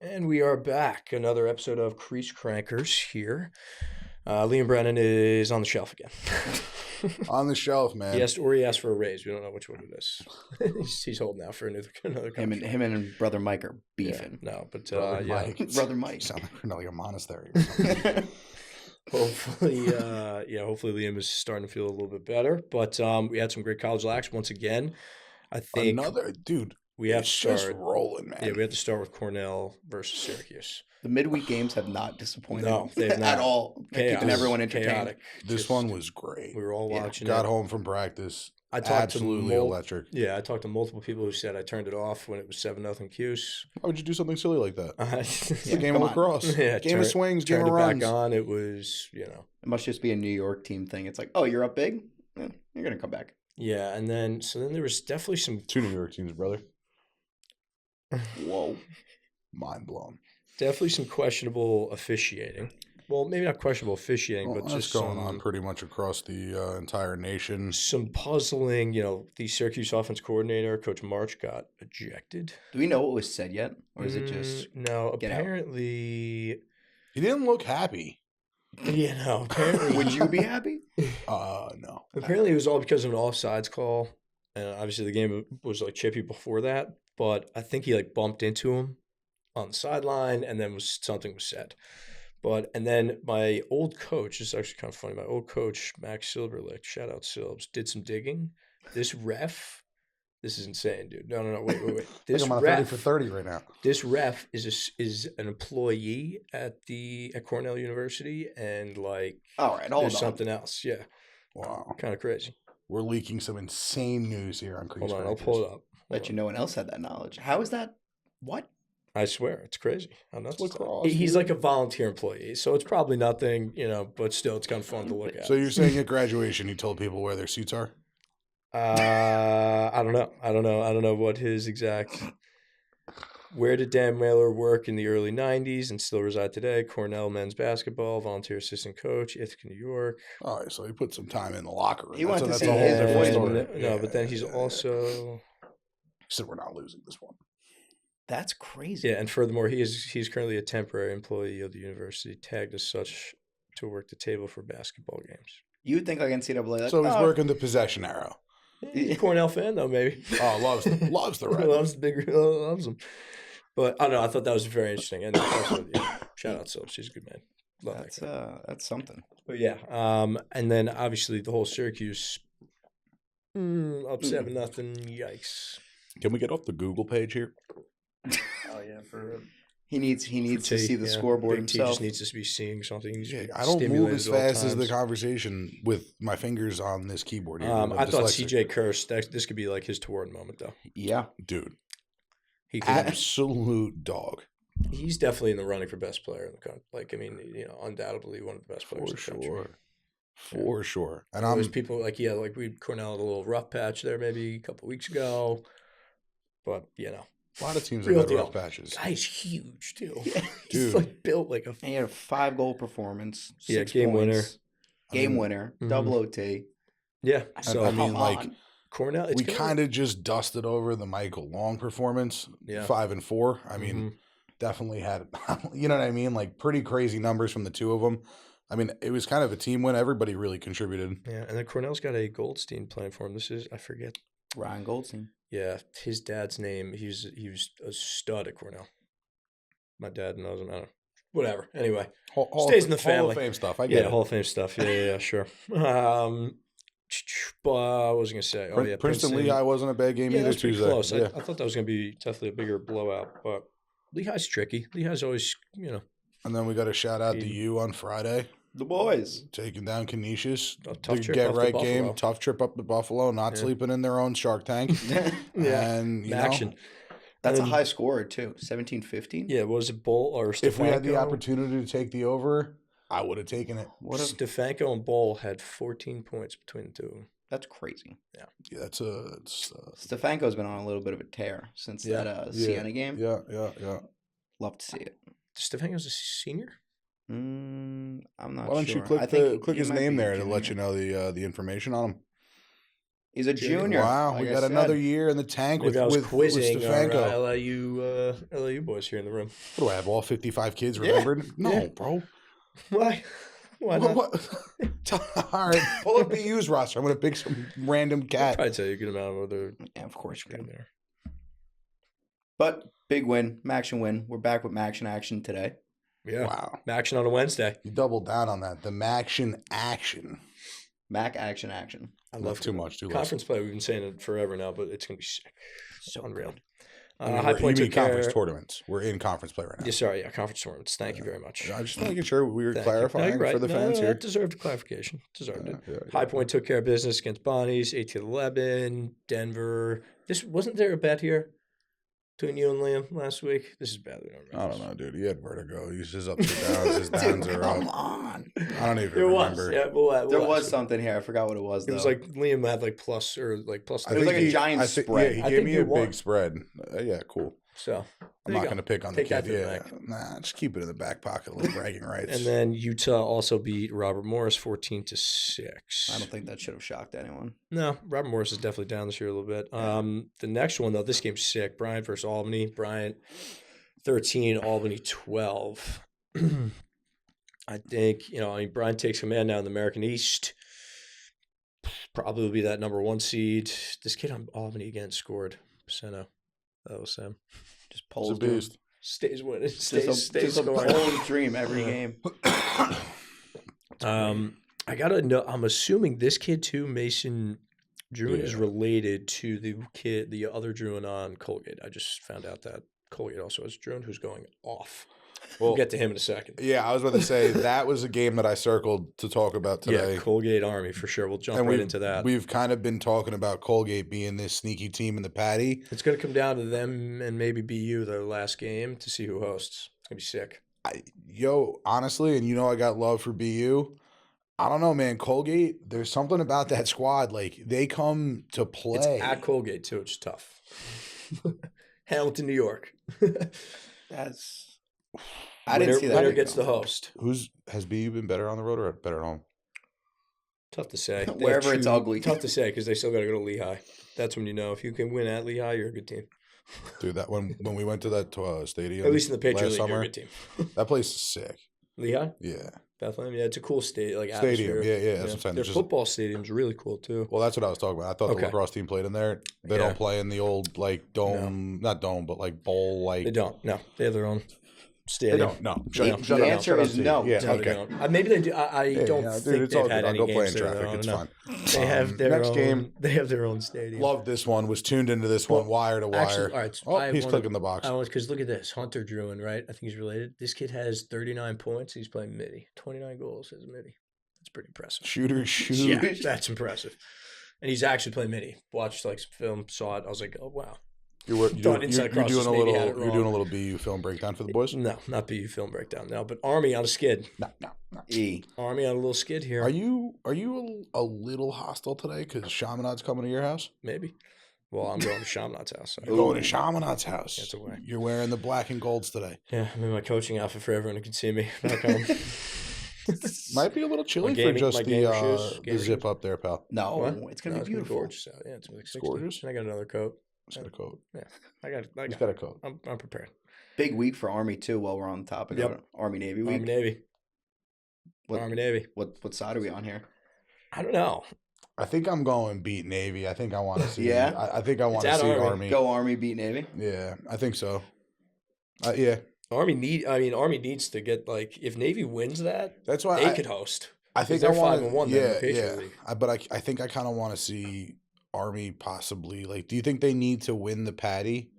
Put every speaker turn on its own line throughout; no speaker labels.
And we are back. Another episode of Crease Crankers here. Liam Brennan is on the shelf again.
On the shelf, man.
He asked for a raise. We don't know which one it is. he's holding out for another contract.
Him and brother Mike are beefing.
Yeah, no, but
Brother Mike.
Brother Mike.
Sound like a monastery.
Hopefully, hopefully Liam is starting to feel a little bit better. But we had some great college lax once again. I think
We have to start rolling, man.
Yeah, we have to start with Cornell versus Syracuse.
The midweek games have not disappointed.
No, they've not.
At all. Keeping everyone entertained.
Chaotic.
This one was great.
We were all watching
Got home from practice. Absolutely electric.
Yeah, I talked to multiple people who said I turned it off when it was 7-0 Cuse.
Why would you do something silly like that? It's a game
come
of lacrosse.
Yeah,
game of swings, game of
turned it
runs.
back on. It was,
It must just be a New York team thing. It's like, oh, you're up big? Yeah, you're going to come back.
Yeah, and then there was definitely some...
Two New York teams, brother.
Whoa.
Mind blown.
Definitely some questionable officiating. Well, maybe not questionable officiating, but just
going on pretty much across the entire nation.
Some puzzling, the Syracuse offense coordinator, Coach March, got ejected.
Do we know what was said yet? Or is it just
no, apparently...
He didn't look happy.
Yeah, no, apparently...
Would you be happy?
No.
Apparently it was all because of an offsides call. And obviously the game was chippy before that. But I think he bumped into him on the sideline, and then something was said. And then my old coach, this is actually kind of funny, my old coach, Max Silverlick, shout out Silbs, did some digging. This ref, this is insane, dude. No, wait. This
I'm on a 30 for 30 right now.
This ref is an employee at Cornell University, and
all right, hold
there's
on.
something else. Yeah.
Wow.
Kind of crazy.
We're leaking some insane news here on Crease
Hold on,
Crankers.
I'll pull it up.
Bet you no one else had that knowledge. How is that? What?
I swear, it's crazy.
It's lacrosse.
He's like a volunteer employee, so it's probably nothing, but still, it's kind of fun to look at.
So you're saying at graduation he told people where their seats are?
I don't know. I don't know what his exact. Where did Dan Mailer work in the early 90s and still reside today? Cornell men's basketball, volunteer assistant coach, Ithaca, New York.
All right, so he put some time in the locker room.
He went to
that's
see
a whole
his
different
boys.
story.
But then he's also...
He said we're not losing this one.
That's crazy.
Yeah, and furthermore, he's currently a temporary employee of the university, tagged as such to work the table for basketball games.
You would think NCAA.
So he's working the possession arrow.
Cornell fan, though, maybe.
Oh, loves the red.
loves them. But I don't know. I thought that was very interesting. And also, shout out Silbs. He's a good man. Love that guy.
That's something.
But yeah. And then obviously the whole Syracuse up 7-0. Yikes.
Can we get off the Google page here?
Oh yeah,
he needs to see the scoreboard
Big T
himself.
just needs to be seeing something.
I don't move as fast as the conversation with my fingers on this keyboard. Here,
I thought CJ Kirst. This could be his Taward moment, though.
Yeah,
dude.
He could,
absolute dog.
He's definitely in the running for best player in the country. Undoubtedly one of the best players in the country.
For sure. And
there's people we Cornell had a little rough patch there maybe a couple weeks ago, but
a lot of teams have had rough patches.
Guy's huge too.
Yeah.
He's built like a.
He had a 5-goal performance. 6
game
points,
winner.
Game winner. Double OT.
Yeah.
So
Cornell.
We kind of just dusted over the Michael Long performance.
Yeah.
5 and 4. I mean, definitely had. You know what I mean? Pretty crazy numbers from the two of them. I mean, it was kind of a team win. Everybody really contributed.
Yeah, and then Cornell's got a Goldstein playing for him. I forget.
Ryan Goldstein.
Yeah, his dad's name. He was a stud at Cornell. My dad knows him. I don't know. Whatever. Anyway, stays in the family.
Hall of Fame stuff. I get it.
Hall of Fame stuff. Yeah, sure. But what was I going to say? Oh, yeah,
Princeton Lehigh wasn't a bad game either Tuesday.
Close.
Yeah.
I thought that was going to be definitely a bigger blowout, but Lehigh's tricky. Lehigh's always,
And then we got a shout out to you on Friday.
The boys
taking down Canisius.
Tough trip
get
up
right
to
game.
Buffalo.
Tough trip up to Buffalo. Not sleeping in their own Shark Tank. And
MAACtion.
That's a high scorer too. 17-15.
Yeah, was it Bull or Stefanko?
If we had the opportunity to take the over, I would have taken it.
Stefanko and Bull had 14 points between the two of them.
That's crazy.
Yeah.
Stefanko's been on a little bit of a tear since that Siena game.
Yeah.
Love to see it.
Stefanko's a senior?
I'm not sure.
Why don't you click his name there to let you know the information on him?
He's a junior.
Wow,
like
we
I
got
said.
another year in the tank with
Maybe I was quizzing our
Stefanko.
LIU boys here in the room.
What do I have? All 55 kids
Yeah.
remembered? No,
Yeah.
bro.
Why? Why not?
What? All right, pull up BU's roster. I'm going to pick some random
I'd
cat.
probably tell you a good amount of other
Yeah, of course you
in
can.
there.
But big win, MAACtion win. We're back with MAACtion action today.
Yeah.
Wow.
Action on a Wednesday.
You doubled down on that. The MAACtion action.
MAACtion.
I
Not
love
too much, too less.
conference play. We've been saying it forever now, but it's gonna be sick.
So
Unreal.
I mean,
High Point
you mean
took care.
conference tournaments. We're in conference play right now.
Yeah, sorry, yeah, conference tournaments. Thank you very much.
I'm just making sure we were
Thank you. No,
clarifying
you're right.
for the
No,
fans
no,
here.
that deserved a clarification. Deserved it.
Yeah.
High Point took care of business against Bonnie's, 18-11. Denver. This wasn't there a bet here between you and Liam last week? This is bad. We don't
I
remember.
don't know, dude. He had vertigo. He's just ups and downs. His downs
Dude,
are
come
up.
on.
I don't even
There was.
remember.
Yeah, we'll
There
ask
was
him.
something here. I forgot what it was,
It
though.
was like Liam had like plus or like plus.
It was like a giant
Yeah,
spread.
he
I
gave
think
me
you
a
won.
big spread. Yeah, cool.
So
I'm
there
not
you
going to
go.
pick on the
Take that
kid.
for the
Yeah,
bank.
nah, just keep it in the back pocket, a little bragging rights.
And then Utah also beat Robert Morris 14-6.
I don't think that should have shocked anyone.
No, Robert Morris is definitely down this year a little bit. The next one though, this game's sick. Bryant versus Albany. Bryant 13, Albany 12. I think, Bryant takes command now in the American East. Probably will be that number 1 seed. This kid on Albany again scored. Seno. That was Sam.
Just
He's
polls
a beast.
Stays winning.
Just a
Stays scoring.
bold dream every
Yeah.
game.
I gotta know. I'm assuming this kid too, Mason Druin, is
Yeah.
related to the other Druin on Colgate. I just found out that Colgate also has Druin who's going off. We'll get to him in a second.
Yeah, I was about to say that was a game that I circled to talk about today.
Yeah, Colgate Army for sure. We'll jump
And
right into that.
We've kind of been talking about Colgate being this sneaky team in the Patty.
It's gonna come down to them and maybe BU their last game to see who hosts. It's gonna be sick.
Honestly, and I got love for BU. I don't know, man. Colgate, there's something about that squad. Like, they come to play.
It's at Colgate too. It's tough. Hamilton, New York.
That's. I didn't see that.
Winner
game
gets the
coming.
host.
Has BU been better on the road or better at home?
Tough to say. They have
Wherever it's
two-
ugly.
Tough to say because they still got to go to Lehigh. That's when you know if you can win at Lehigh, you're a good team.
Dude, that when we went to that stadium,
At least in the Patriot
last
League, you're
summer,
a good team.
that place is sick.
Lehigh,
Yeah.
Bethlehem, yeah, it's a cool stadium. Like
Stadium,
atmosphere.
yeah, that's what I'm saying.
Their
It's just-
football stadium's really cool too.
Well, that's what I was talking about. I thought
Okay.
the lacrosse team played in there. They
Yeah.
don't play in the old dome, not dome, but like bowl like.
They don't. No, they have their own
They
stadium.
don't. No.
The-
Shut
the
up.
answer
Shut up,
is
Steve.
no.
Yeah.
No, they
Okay.
don't. Maybe they do. I
Yeah,
don't
yeah,
think
dude, it's
they've
all
had
good. I'll
any
go play
games
in
there.
traffic.
though.
It's
No.
fine.
They have their
next
own.
game.
They have their own stadium.
Love this one. Was tuned into this one wire to wire.
Actually, all right. So I
He's
wanna-
clicking the box.
Because look at this, Hunter Druin, right? I think he's related. This kid has 39 points. He's playing midi, 29 goals as a midi. That's pretty impressive.
Shooter, shoot.
Yeah, that's impressive. And he's actually playing midi. Watched like some film, saw it. I was like, oh wow.
You're
Thought Inside
doing
Cross just
a
maybe
little.
had it
You're doing a
wrong.
little BU film breakdown for the boys.
No, not BU film breakdown. No, but Army on a skid.
No.
E.
Army on a little skid here.
Are you a little hostile today because Shamanad's coming to your house?
Maybe. Well, I'm going to Shamnat's house. So.
You're going to Shamanad's house.
That's a way.
You're wearing the black and golds today.
Yeah, I'm in my coaching outfit for everyone who can see me back home.
Might be a little chilly
gaming-
for just
my
the
gamer shoes.
the
Gamer
zip
shoes.
up there, pal.
No,
What?
it's
No,
gonna
it's
be
gonna
beautiful.
gorgeous out. Yeah, it's gonna be like 60.
gorgeous?
And I got another coat.
He's got a coat.
I
He's
got
got a coat.
I'm prepared.
Big week for Army too. While we're on the topic
Yep.
of it. Army Navy week.
Army Navy.
What-
Army Navy.
What side are we on here?
I don't know.
I think I'm going beat Navy. I think I want to see.
Yeah?
I think I want to
at
see
Army.
Army.
Go Army, beat Navy.
Yeah, I think so. Yeah,
Army needs to get like if Navy wins that,
that's why
they could host.
I think
they're
I want
5-1
to.
then in
Yeah,
the Patriot
yeah.
League.
But I think I kind of want to see Army possibly. Like, do you think they need to win the Patty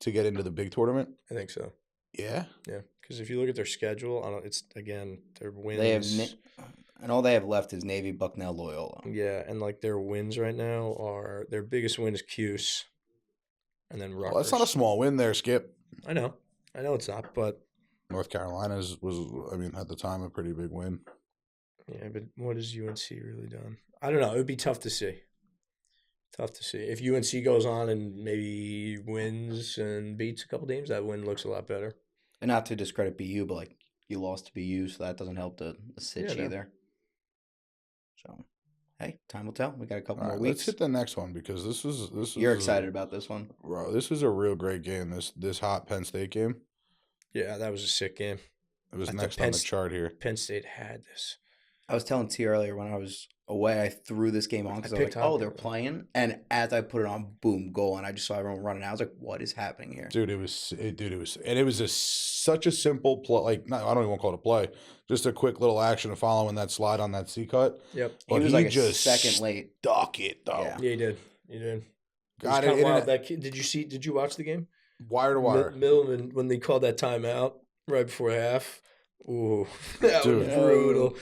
to get into the big tournament?
I think so.
Yeah.
Yeah, because if you look at their schedule, I don't. It's again their wins.
They have, and all they have left is Navy, Bucknell, Loyola.
Yeah, and like their wins right now are their biggest win is Cuse, and then Rutgers.
Well, that's not a small win there, Skip.
I know it's not, but
North Carolina's was, I mean, at the time, a pretty big win.
yeah. But what has UNC really done? I don't know. It would be tough to see. Tough to see if UNC goes on and maybe wins and beats a couple teams. That win looks a lot better.
And not to discredit BU, but like you lost to BU, so that doesn't help the sitch
Yeah, no.
either. So Hey, time will tell. We got a couple
All
more
right,
weeks.
let's hit the next one because this is
You're excited about this one.
bro. This is a real great game. This hot Penn State game.
Yeah, that was a sick game.
It was
I thought
next on the chart here.
Penn State had this.
I was telling T earlier when I was away, I threw this game on because I was like,
picked
oh,
Hopkins.
they're playing. And as I put it on, boom, goal. And I just saw everyone running out. I was like, what is happening here?
Dude, it was such a simple play. Like, I don't even want to call it a play. Just a quick little action of following that slide on that C cut.
Yep.
He
But
was like a
just
second late.
stuck it though.
Yeah.
Yeah, he did. He did.
Got
It was
it.
kinda wild.
In
That kid, did you watch the game?
wire to wire.
Millman, when they called that timeout right before half. Ooh, that
Dude.
was brutal.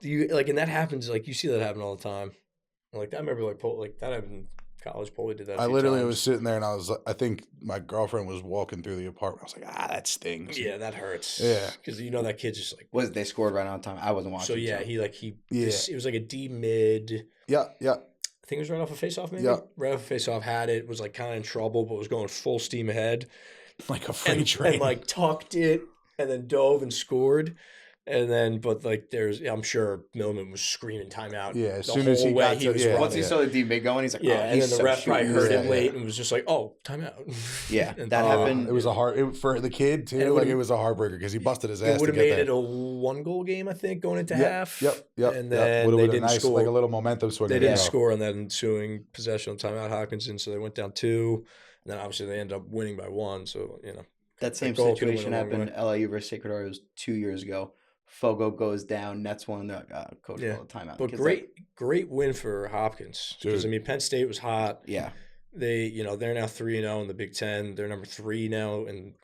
And that happens, like, you see that happen all the time. Like, I remember, like that happened in college. Paulie did that.
I literally was sitting there and I think my girlfriend was walking through the apartment. I was like, that stings.
Yeah, that hurts.
Yeah.
Because that kid's just like.
They scored right on time. I wasn't watching.
So, yeah, it was like a D mid.
Yeah.
I think it was right off a face-off, maybe?
Yeah.
Right off a face-off, had it, was, like, kind of in trouble, but was going full steam ahead.
Like a freight train.
And, like, tucked it, and then dove and scored. And then, but, like, I'm sure Millman was screaming timeout.
Yeah, as soon as he got to,
was
yeah.
Once he saw the D-Mid going, he's like,
yeah, and then the ref probably heard it
Yeah.
late and was just like, "Oh, timeout."
Yeah,
And,
that happened.
It was for the kid too.
And
It was a heartbreaker because he busted his ass
It would
to
have
get
made
there.
it a 1-goal game, I think, going into half.
Yep.
And then
Would
they
have been
didn't
a nice,
score.
like a little momentum swing.
They
there.
didn't score on that ensuing possession on timeout Hawkinson, so they went down 2. And then obviously they ended up winning by 1. So
That same
goal could've
situation
went a long
happened LIU versus Sacred Heart. It was 2 years ago. Fogo goes down. Nets won. The coach called a timeout.
But great win for Hopkins because
Dude.
Penn State was hot.
Yeah.
They they're now 3-0 in the Big Ten. They're number 3 now in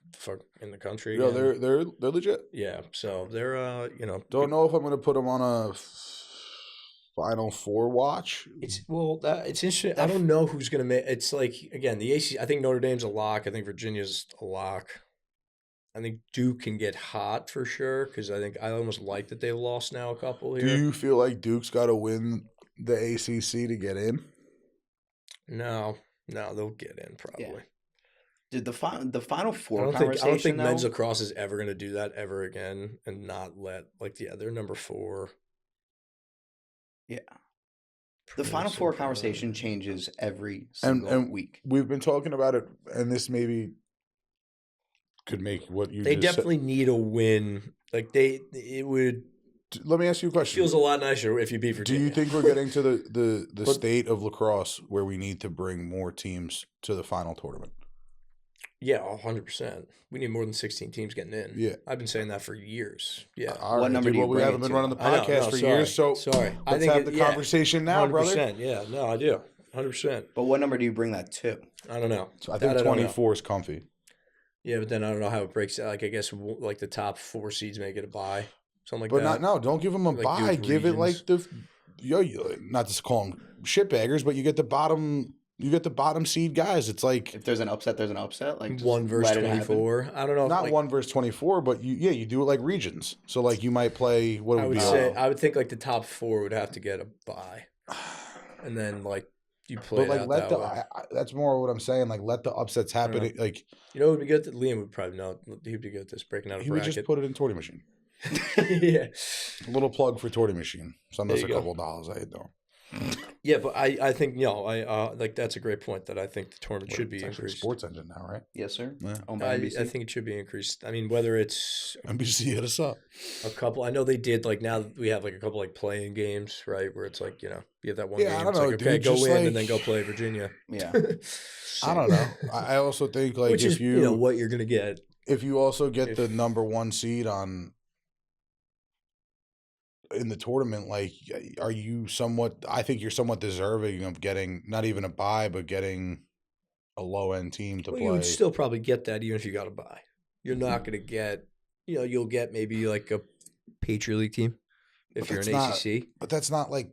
the country.
No,
again.
they're legit.
Yeah, so they're
Don't know if I'm going to put them on a Final Four watch.
It's interesting. I don't know who's going to make. It's like, again, the AC. I think Notre Dame's a lock. I think Virginia's a lock. I think Duke can get hot for sure because I almost like that they lost now a couple here.
Do you feel like Duke's got to win the ACC to get in?
No, they'll get in probably.
Yeah. Did the Final Four
I don't
conversation?
think men's
though?
lacrosse is ever going to do that ever again and not let they're number 4.
Yeah. The Final Four conversation changes every
And-
single week.
We've been talking about it, and this maybe could make what you
They
just
definitely need a win. Like it would
said. Let me ask you a question.
feels a lot nicer if you beat
Do
Virginia.
you think we're getting to the
But-
state of lacrosse where we need to bring more teams to the final tournament?
Yeah, 100%. We need more than 16 teams getting in.
Yeah.
I've been saying that for years. Yeah.
All right,
number do you
we
bring
haven't
it
been
to?
running the
I know,
podcast for years, so
sorry. I
let's
think
have the conversation now, brother.
100%. Yeah, no, I do. 100%.
But what number do you bring that to?
I don't know.
So I
That
think
don't know.
24 is comfy.
Yeah, but then I don't know how it breaks out. Like, I guess like the top 4 seeds make it a bye. Something like
But
that.
don't give them a
Like
bye.
Duke
Give it like
regions.
not to call them shitbaggers, but you get the bottom seed guys. It's like
If there's an upset, there's an upset. Like just
1 versus
let it happen.
24. I don't know.
not
like,
1 versus 24, but you do it like regions. So like you might play what
I
would
would
be
say I would think like the top 4 would have to get a bye, and then like you play.
but like
it out
let
that
the
way.
that's more what I'm saying. Like let the upsets happen.
Yeah.
Like
You know what would be good? Liam would probably know. He'd be good at this, breaking out a
he would
bracket.
just put it in Torty Machine.
Yeah.
A little plug for Torty Machine. Send
There
us
you
a
go.
couple dollars. I know.
Yeah, but I think like that's a great point that I think the tournament should be
It's actually a
increased.
Sports Engine now, right?
Yes, sir.
Yeah.
Owned by
I
NBC.
think it should be increased. I mean, whether it's
NBC hit us up.
a couple, I know they did like now we have like a couple like playing games, right? Where it's like you have that one
Yeah,
game.
I don't
It's
know,
like, okay,
dude,
go
just
win
like-
and then go play Virginia.
Yeah.
I don't know. I also think like
Which
if
is
you
what you're gonna get.
if you also get
If-
the number 1 seed in the tournament, like are you somewhat I think you're somewhat deserving of getting not even a bye, but getting a low end team to
Well,
play.
you would still probably get that even if you got a bye. You're not gonna get. You'll get maybe like a Patriot League team if
But
you're an
that's not-
ACC.
but that's not like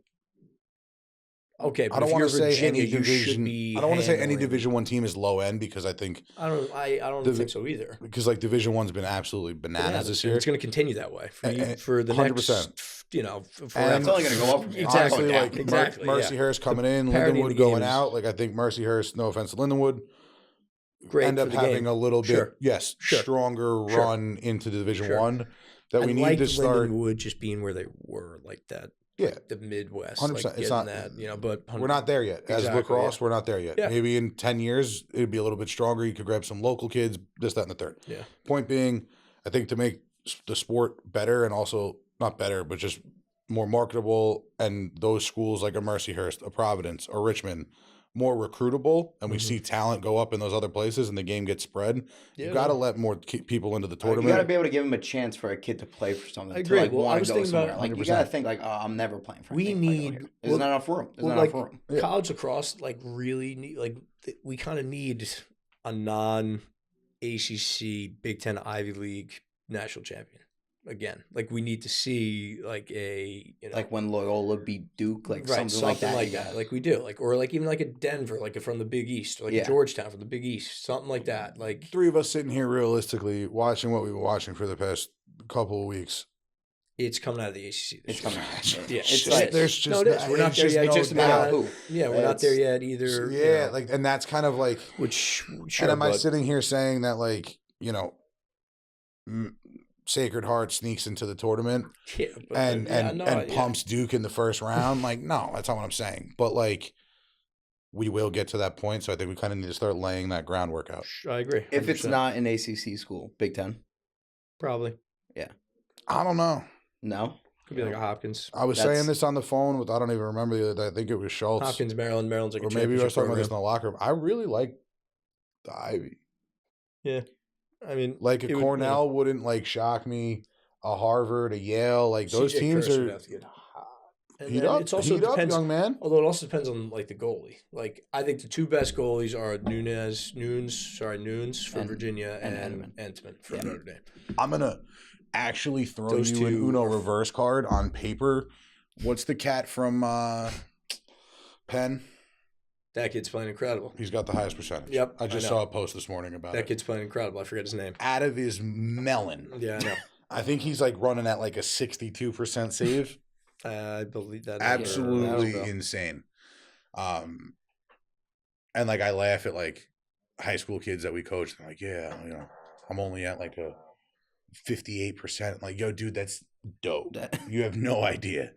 Okay, but
I don't
if
want
you're
to say
Virginia,
any
you should
division.
be.
I don't want to say any
handling-
Division 1 team is low end because I think
I don't
Divi-
think so either.
because like Division 1's been absolutely bananas this year.
It's going to continue that way
And-
for the
100%.
next, forever.
And
it's only going to go up from here.
Exactly.
Honestly,
Yeah,
like
exactly,
Mercyhurst
yeah.
coming in,
Parity of
Lindenwood
the
going
game is-
out. Like I think Mercyhurst, no offense to Lindenwood,
Great
end
for
up
the
having
game.
a little bit,
Sure.
yes,
Sure.
stronger
Sure.
run into Division
Sure.
1 that we
I
need
liked
to start.
Lindenwood just being where they were like that.
Yeah.
the Midwest,
100%.
like
It's
getting
not
that, but
we're not there yet. As
Exactly,
lacrosse, we're not there yet.
Yeah.
Maybe in 10 years, it'd be a little bit stronger. You could grab some local kids, this, that, and the third.
Yeah.
Point being, I think to make the sport better and also not better, but just more marketable, and those schools like a Mercyhurst, a Providence, a Richmond, more recruitable, and we see talent go up in those other places and the game gets spread, you got to let more people into the
You
tournament.
got to be able to give them a chance for a kid to play for something.
I agree.
To, like,
Well, I
want
was
to go
thinking
somewhere.
about
Like, you
100%.
got to think, like, oh, I'm never playing for
We need...
There's not enough room. There's not enough room.
Yeah.
College lacrosse, like, really need... Like, we kind of need a non-ACC, Big Ten, Ivy League national champion. Again, like, we need to see, like, a...
like when Loyola beat Duke, like something like that.
Like we do. Like, or like even like a Denver, like from the Big East, or like a Georgetown from the Big East, something like that. Like,
three of us sitting here realistically watching what we've been watching for the past couple of weeks.
It's coming out of the ACC.
It's coming out.
Yeah,
it's like
there's just
no, it is. We're not there yet.
No
Just
doubt.
we're not there yet either.
Yeah, like, and that's kind of like,
which sure,
and am I sitting here saying that, like, Sacred Heart sneaks into the tournament and pumps Duke in the first round? Like, no, that's not what I'm saying. But like, we will get to that point, so I think we kind of need to start laying that groundwork out.
I agree. 100%.
If it's not an ACC school, Big Ten,
probably.
Yeah.
I don't know.
No.
Could be like a Hopkins.
I was saying this on the phone with, I don't even remember the other day. I think it was Schultz.
Hopkins, Maryland. Maryland's like a championship
or maybe I was talking about
program.
this in the locker room. I really like the Ivy.
Yeah. I mean,
like a Cornell wouldn't like shock me. A Harvard, a Yale, like those teams are.
Have to get hot. And
heat up,
it's also
heat
depends,
up, young man.
Although it also depends on like the goalie. Like, I think the two best goalies are Nunes from Virginia and Entman from Notre Dame.
I'm gonna actually throw you an Uno reverse card on paper. What's the cat from Penn?
That kid's playing incredible.
He's got the highest percentage.
Yep,
I just saw a post this morning about
that kid's playing incredible. I forget his name.
Out of his melon.
Yeah, I know.
I think he's like running at like a 62% save.
I believe that.
Absolutely insane. And like, I laugh at like high school kids that we coach. They're like, yeah, I'm only at like a 58%. Like, yo, dude, that's dope. You have no idea.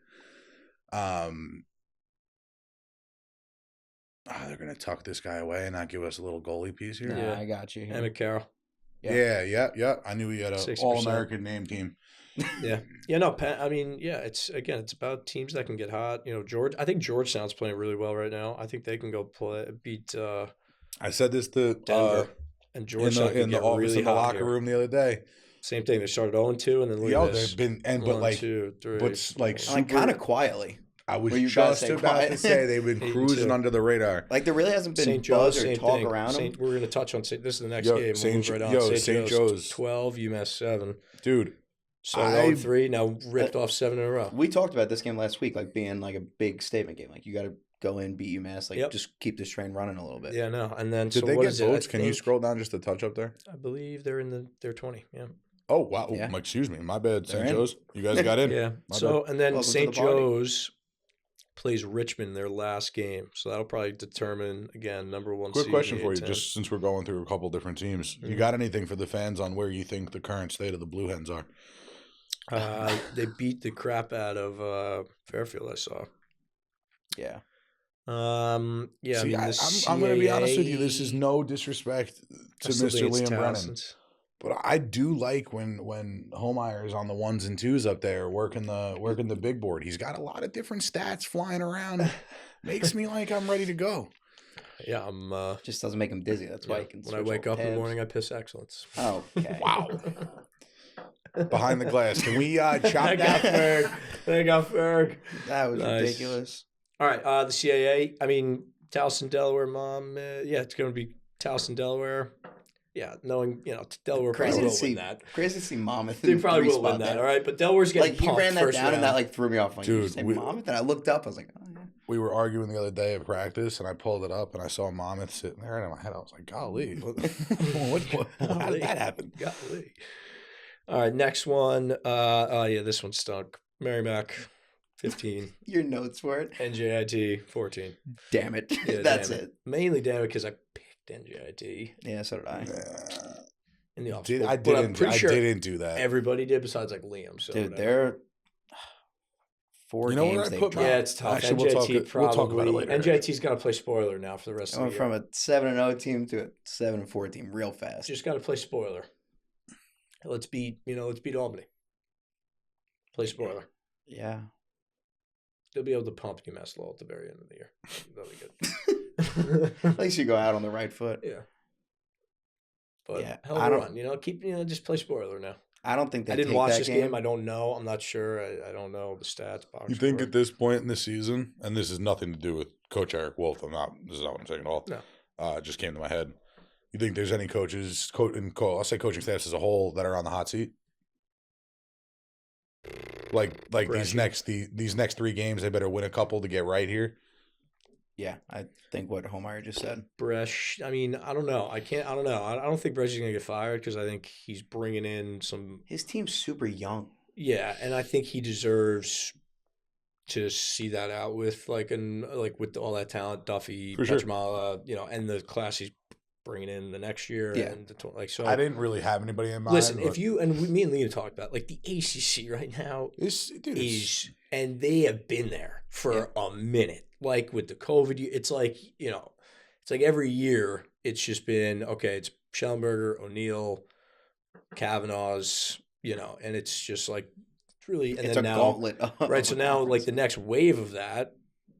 They're gonna tuck this guy away and not give us a little goalie piece here.
Yeah, I got you.
Emmett Carroll.
Yeah. I knew he had an All-American name team.
Yeah. No, I mean, it's about teams that can get hot. I think Georgetown's playing really well right now. I think they can go beat
I said this to
Denver and Georgetown
in the office
really
in the locker room the other day.
Same thing. They started 0-2 and then look at this.
They've been
kind of quietly.
I was just about to say they've been cruising under the radar.
Like, there really hasn't been buzz or talk around them.
We're going to touch on St. This is the next game. St. Joe's 12, UMass 7.
Dude.
So 0-3, now ripped off 7 in a row.
We talked about this game last week, like being like a big statement game. Like, you got to go in, beat UMass, like just keep this train running a little bit.
Yeah, no. And then
did they get votes? Can you scroll down just a touch up there?
I believe they're in their 20. Yeah.
Oh wow! Yeah. Excuse me, my bad. St. Joe's, you guys got in.
Yeah. So and then St. Joe's plays Richmond their last game, so that'll probably determine again number one.
Quick question for you, just since we're going through a couple different teams, you got anything for the fans on where you think the current state of the Blue Hens are?
They beat the crap out of Fairfield. I saw.
Yeah.
Yeah.
See, I'm going to be honest with you. This is no disrespect to Mr. Liam Brennan, but I do like when Homeyer is on the 1s and 2s up there working the big board. He's got a lot of different stats flying around. Makes me like I'm ready to go.
Yeah, I'm.
Just doesn't make him dizzy. That's why he can.
When I wake up in the morning, I piss excellence.
Okay.
Wow. Behind the glass. Can we chop that?
They got Ferg.
That was ridiculous.
All right, the CAA. I mean, Towson, Delaware, Mom. It's going to be Towson, Delaware. Yeah, knowing Delaware probably will win that.
Crazy to see Monmouth.
They probably will win that. All right, but Delaware's getting
he ran that down
round.
and that threw me off. Like,
dude,
Monmouth, and I looked up. I was like, oh yeah.
We were arguing the other day at practice, and I pulled it up, and I saw Monmouth sitting there, and in my head, I was like, golly, how did that happen?
Golly. All right, next one. This one stunk. Merrimack, 15.
Your notes for it?
NJIT, 14.
Damn it.
Yeah,
That's it.
Mainly damn it because I picked NJIT.
Yeah, so did I.
In the office.
I didn't do that.
Everybody did besides like Liam. So
dude, they're 4
You know where
games
I
they've
put
dropped.
Yeah, it's tough.
Actually,
NJT
we'll talk about it
probably.
later.
NJT's got to play spoiler now for the rest
Going
of the
from
year.
a 7-0 team to a 7-4 team real fast.
Just got to play spoiler. Let's beat Albany. Play spoiler.
Yeah.
They'll be able to pump UMass Lowell at the very end of the year. That'll be good.
At least you go out on the right foot.
Yeah. But
Yeah,
hell of a run. Just play spoiler now.
I don't think they
I didn't
take
watch
that
this game. I don't know. I'm not sure. I don't know the stats.
You think at this point in the season, and this has nothing to do with Coach Eric Wolf, this is not what I'm saying at all.
No.
It just came to my head. You think there's any coaches, I'll say coaching staffs as a whole, that are on the hot seat? Like these next 3 games, they better win a couple to get right here.
Yeah, I think what Homeyer just said.
Bresh, I mean, I don't know. I don't know. I don't think Bresh is going to get fired because I think he's bringing in some.
His team's super young.
Yeah, and I think he deserves to see that out with with all that talent, Duffy, Petramala, and the class he's bringing in the next year.
Yeah.
And so
I didn't really have anybody in mind.
Listen, me and Lena talked about the ACC right now and they have been there for a minute. Like with the COVID, it's like every year it's just been okay. It's Schellenberger, O'Neill, Kavanaugh's, and it's just like really. And
it's
then
a
now,
gauntlet,
right? So now, the next wave of that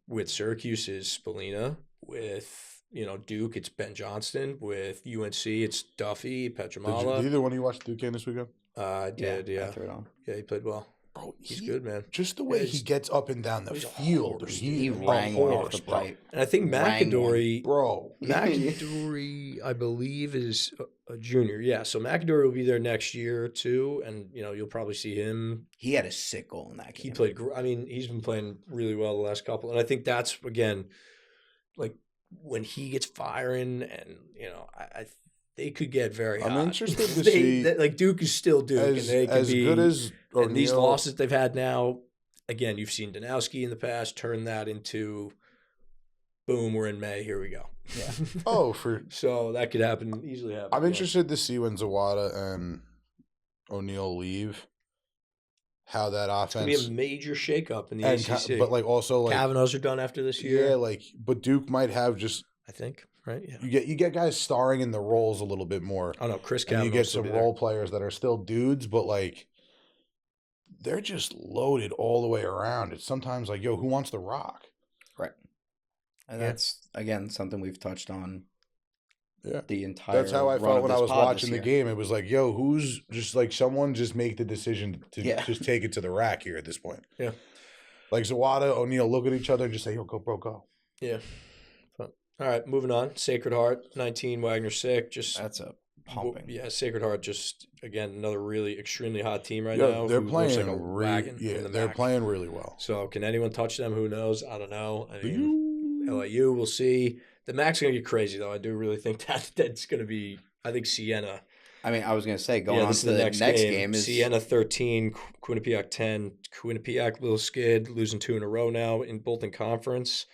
with Syracuse is Spallina. With Duke, it's Ben Johnston. With UNC, it's Duffy, Petramala.
Did either one of you watch Duke game this weekend?
I did. Yeah,
I threw it on.
Yeah, he played well.
Bro,
he's good, man.
Just the way he gets up and down the field.
He rang one off the pipe.
And I think McAdory,
bro.
McAdory, I believe, is a junior. Yeah, so McAdory will be there next year too, and you'll probably see him.
He had a sick goal in that game.
He played. I mean, he's been playing really well the last couple, and I think that's again, when he gets firing, and they could get very hot.
I'm interested to see.
Duke is still Duke, and they can be
good as O'Neal.
And these losses they've had now. Again, you've seen Danowski in the past turn that into, boom, we're in May. Here we go.
Yeah.
So that could easily happen.
I'm interested to see when Zawada and O'Neal leave, how that offense.
It's gonna be a major shakeup in the ACC.
But also
Kavanaugh's are done after this year.
Yeah, but Duke might have just.
I think. Right. Yeah.
You get guys starring in the roles a little bit more.
Oh no, Chris
Kavanaugh. You get some role players that are still dudes, but they're just loaded all the way around. It's sometimes who wants the rock?
Right. And that's again something we've touched on.
Yeah.
The entire.
That's how I felt when I was watching the game. It was who's just someone just make the decision to just take it to the rack here at this point.
Yeah.
Zawada, O'Neal look at each other and just say, "Yo, go, bro, go."
Yeah. All right, moving on. Sacred Heart, 19, Wagner sick.
That's a pumping.
Yeah, Sacred Heart just, again, another really extremely hot team right now.
They're playing they're playing really well.
So can anyone touch them? Who knows? I don't know. I mean, LIU, we'll see. The MAAC's going to get crazy, though. I do really think that's going to be, I think Siena.
I mean, I was going to say, going on to the next game is
Siena 13, Quinnipiac 10. Quinnipiac, little skid, losing 2 in a row now in Bolton Conference.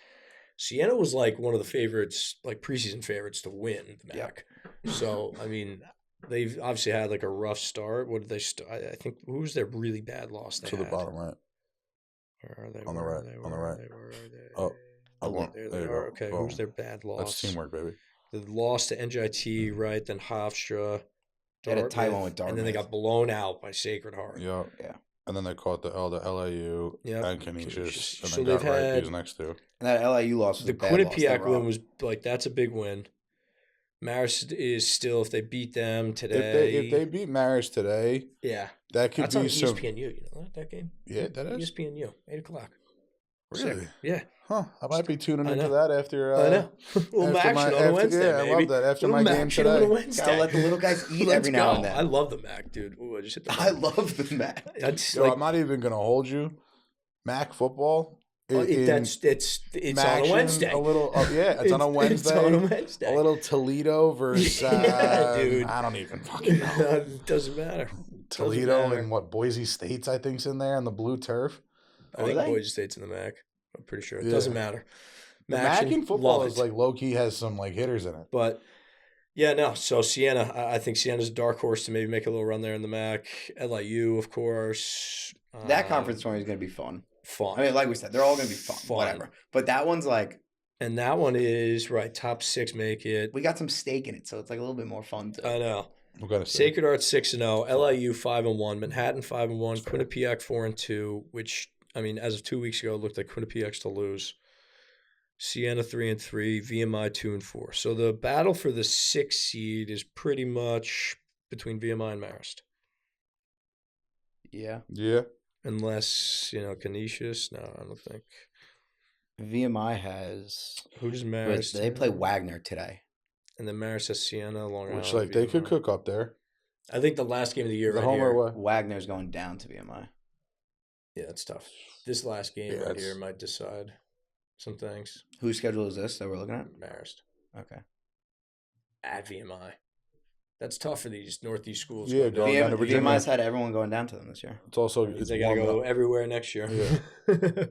Siena was one of the favorites, preseason favorites to win the MAAC.
Yep.
So, I mean, they've obviously had a rough start. What did they start? I think, who was their really bad loss they
had?
To
the bottom right.
Where are they?
On the right. On the right.
There they are. Okay, who's their bad loss?
That's teamwork, baby.
The loss to NJT, right? Then Hofstra.
They had a tight one with Dartmouth.
And then they got blown out by Sacred Heart.
Yeah. And then they caught the LAU and Canisius. And
so
then got right these next two.
And that LAU loss was
the Quinnipiac win was that's a big win. Marist is still, if they beat them today.
If they beat Marist today, that could
that's
be
on
some.
ESPNU. You know that game?
Yeah, that is
ESPNU, 8:00.
Really?
Sick. Yeah.
Huh. I might be tuning into that after.
I know. MAACtion on a Wednesday.
I love that. After my game today.
On a Wednesday. Gotta let the little guys eat every now and then.
I love the MAAC, dude. Ooh, I just hit the
I love the MAAC.
I'm not even gonna hold you. MAAC football.
It's on a Wednesday.
A little, it's on a Wednesday.
It's on a Wednesday.
A little Toledo versus.
Dude.
I don't even fucking know.
It doesn't matter.
Toledo and Boise State's I think's in there on the blue turf.
I think Boise State's in the MAAC. I'm pretty sure it doesn't matter.
MAAC in football is low key has some hitters in it.
But so Siena, I think Siena's a dark horse to maybe make a little run there in the MAAC. LIU, of course.
That conference tournament is going to be fun.
fun.
I mean, like we said, they're all going to be fun, whatever. But that one's like,
and that one is right. Top 6 make it.
we got some stake in it, so it's like a little bit more fun too.
I know.
We're gonna say.
Sacred Heart 6-0, LIU 5-1, Manhattan 5-1, Quinnipiac 4-2. Which I mean, as of 2 weeks ago, it looked like Quinnipiac's to lose. Siena 3-3, VMI 2-4. So the battle for the 6th seed is pretty much between VMI and Marist.
Yeah.
Yeah.
Unless, Canisius. No, I don't think.
VMI has.
Who does Marist?
They play Wagner today.
And then Marist has Siena, Long Island.
Which, like, they could cook up there.
I think the last game of the year
The
right
home
here.
or what?
Wagner's going down to VMI.
Yeah, it's tough. This last game right here might decide some things.
Whose schedule is this that we're looking at?
Marist.
Okay.
At VMI. That's tough for these Northeast schools.
Yeah, going down to Virginia.
VMI's had everyone going down to them this year.
It's also
They got to go everywhere next year.
Yeah.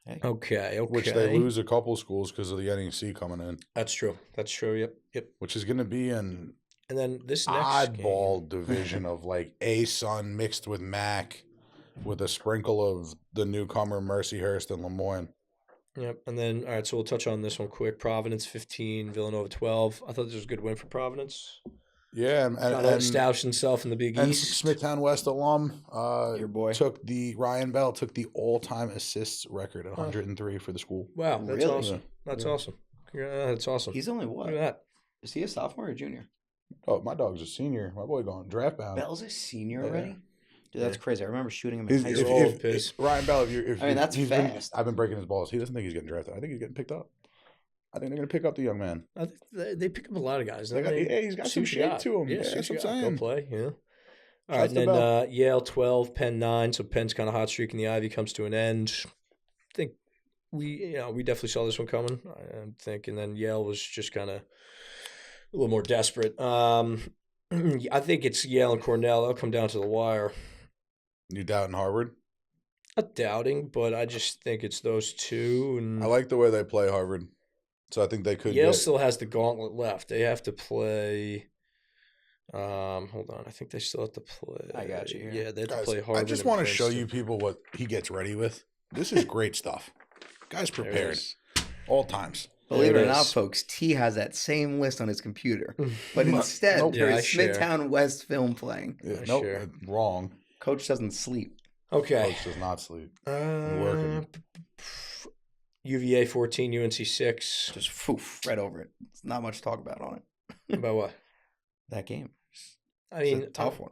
Hey.
Okay.
Which they lose a couple schools because of the NEC coming in.
That's true. Yep.
Which is going to be an
And then this next
oddball
game,
division of like A-Sun mixed with MAC with a sprinkle of the newcomer Mercyhurst and Lemoyne.
Yep. And then, all right, so we'll touch on this one quick. Providence 15, Villanova 12. I thought this was a good win for Providence.
Yeah, and
established himself in the Big
and
East.
Smithtown West alum,
Your boy
Ryan Bell took the all-time assists record at 103 for the school.
Wow, that's
Really?
awesome. That's awesome. That's awesome.
He's only what?
Look at that.
Is he a sophomore or junior?
Oh, my dog's a senior. My boy going draft bound.
Bell's a senior
Yeah.
already? Dude, that's crazy. I remember shooting him in
He's-
high
if-
school.
if Ryan Bell, if
I mean, that's
he's
fast.
I've been breaking his balls. He doesn't think he's getting drafted. I think he's getting picked up. I think they're going to pick up the young man.
I think they pick up a lot of guys.
He's got some shape to him.
Yeah,
that's what I'm
Go
saying.
play. Yeah. All right,
Trust
and
the
then Yale 12, Penn 9. So Penn's kind of hot streak in the Ivy comes to an end. I think we definitely saw this one coming. I think, and then Yale was just kind of a little more desperate. I think it's Yale and Cornell. They'll come down to the wire.
You doubting Harvard?
Not doubting, but I just think it's those two. And
I like the way they play Harvard. So I think they could
Yale still has the gauntlet left. They have to play. Hold on. I think they still have to play.
I got you here.
Yeah, they have
Guys,
to play Harvard.
I just
and
want to show
Princeton.
you people what he gets ready with. This is great stuff. Guys
There it
prepared.
is.
All times.
Believe
There
it
it
or not,
is.
folks, T has that same list on his computer. But instead,
Nope.
Yeah, I
there's
share.
Smithtown West film playing.
Yeah,
I
nope,
share.
wrong.
Coach doesn't sleep.
Okay.
Coach does not sleep.
Working. UVA 14, UNC 6.
Just foof, right over it. It's not much to talk about on it.
About what?
That game.
I
It's
mean,
a tough one.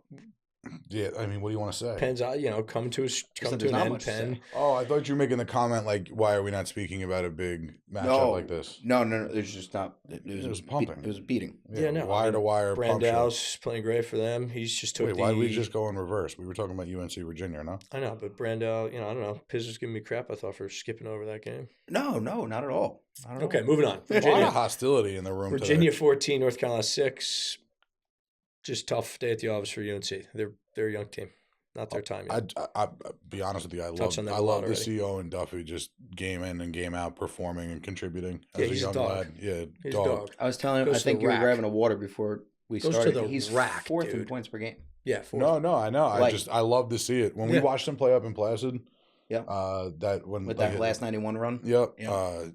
Yeah, I mean, what do you want to say?
Penn's coming to
There's
an
not
end.
much to
Penn.
say.
Oh, I thought you were making the comment like, why are we not speaking about a big matchup like this?
No. There's just not. It
was pumping.
It was a beating.
Yeah, no,
Wire to wire. pump show.
Brandau's playing great for them. He's just took
Wait, why did we just go in reverse? We were talking about UNC Virginia, no?
I know, but Brandau, I don't know. Pizz was giving me crap, I thought, for skipping over that game.
No, not at all. Not at
Okay,
all.
moving on.
A lot
Virginia,
of hostility in the room
Virginia
today.
14, North Carolina 6. Just tough day at the office for UNC. They're a young team. Not their time yet.
I'll be honest with you. I
Touched on that a
love
lot
to
already.
see Owen Duffy just game in and game out performing and contributing
Yeah,
as a
he's a
young
dog.
lad. Yeah,
He's
dog.
a dog.
I was telling him.
Goes
I
to
think
the
you were
rack.
grabbing a water before we
Goes to
started.
the
He's
rack,
fourth in
dude.
points per game.
Yeah, fourth.
No, I know. I love to see it when we
Yeah.
watched him play up in Placid.
Yeah.
That when
With
like,
that last 91 run.
Yep.
Yeah.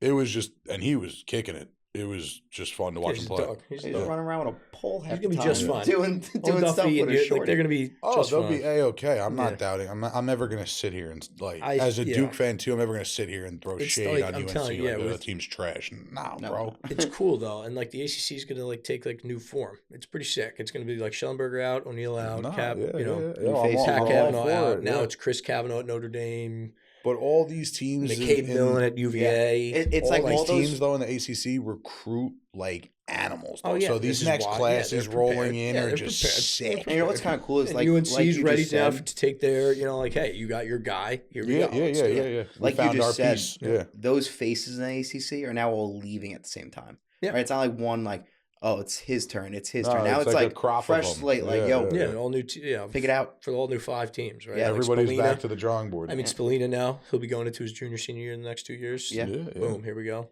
It was just, and he was kicking it. It was just fun to watch
He's
him
a
play.
dog. He's a
He's
dog.
running around with a pole half
gonna
the
be
time.
just fine.
Doing
Owen
stuff
Duffy,
with
and
his
they're going to be
Oh,
just
they'll
fine.
be a-okay. I'm not
Yeah.
doubting. I'm never going to sit here and
I-
as a
yeah.
Duke fan too. I'm never going to sit here and throw
It's
shade
like,
on
I'm
UNC.
telling you,
like,
yeah,
the
with-
team's trash. No,
No.
bro.
It's cool though, and like the ACC is gonna take new form. It's pretty sick. It's gonna be like Schellenberger out, O'Neal out,
No,
Cap,
yeah,
new
I'm
face,
all-
Pat
I'm all
Kavanaugh
for
out.
it,
Now
yeah.
it's Chris Kavanaugh at Notre Dame,
But all these teams,
McCabe Millen at UVA.
It's
all
like
these
all those
teams though in the ACC recruit like animals.
Oh,
though.
yeah,
So
this
these
is
next
why- yeah,
classes
they're
rolling
prepared.
in
Yeah,
are
they're
just
prepared.
sick.
And you know what's kind of cool is
And
like
UNC's
like you
ready
just
now
said,
to take their, like, hey, you got your guy. Here we
Yeah,
go.
yeah,
Let's
yeah,
do
yeah,
it.
yeah. We
like you
found our
just said,
piece. Yeah.
those faces in the ACC are now all leaving at the same time.
Yeah.
Right? It's not like one like, oh, it's his turn. It's his
No,
turn. Now
it's
it's
like a
like
crop of
fresh
them.
slate. Like,
Yeah,
yo,
yeah.
Yeah, all new,
pick it out.
for all new 5 teams, right?
Yeah,
Like
Everybody's
Spallina.
back to the drawing board.
I mean, Spallina now, he'll be going into his junior, senior year in the next 2 years.
Yeah.
Boom, here we go.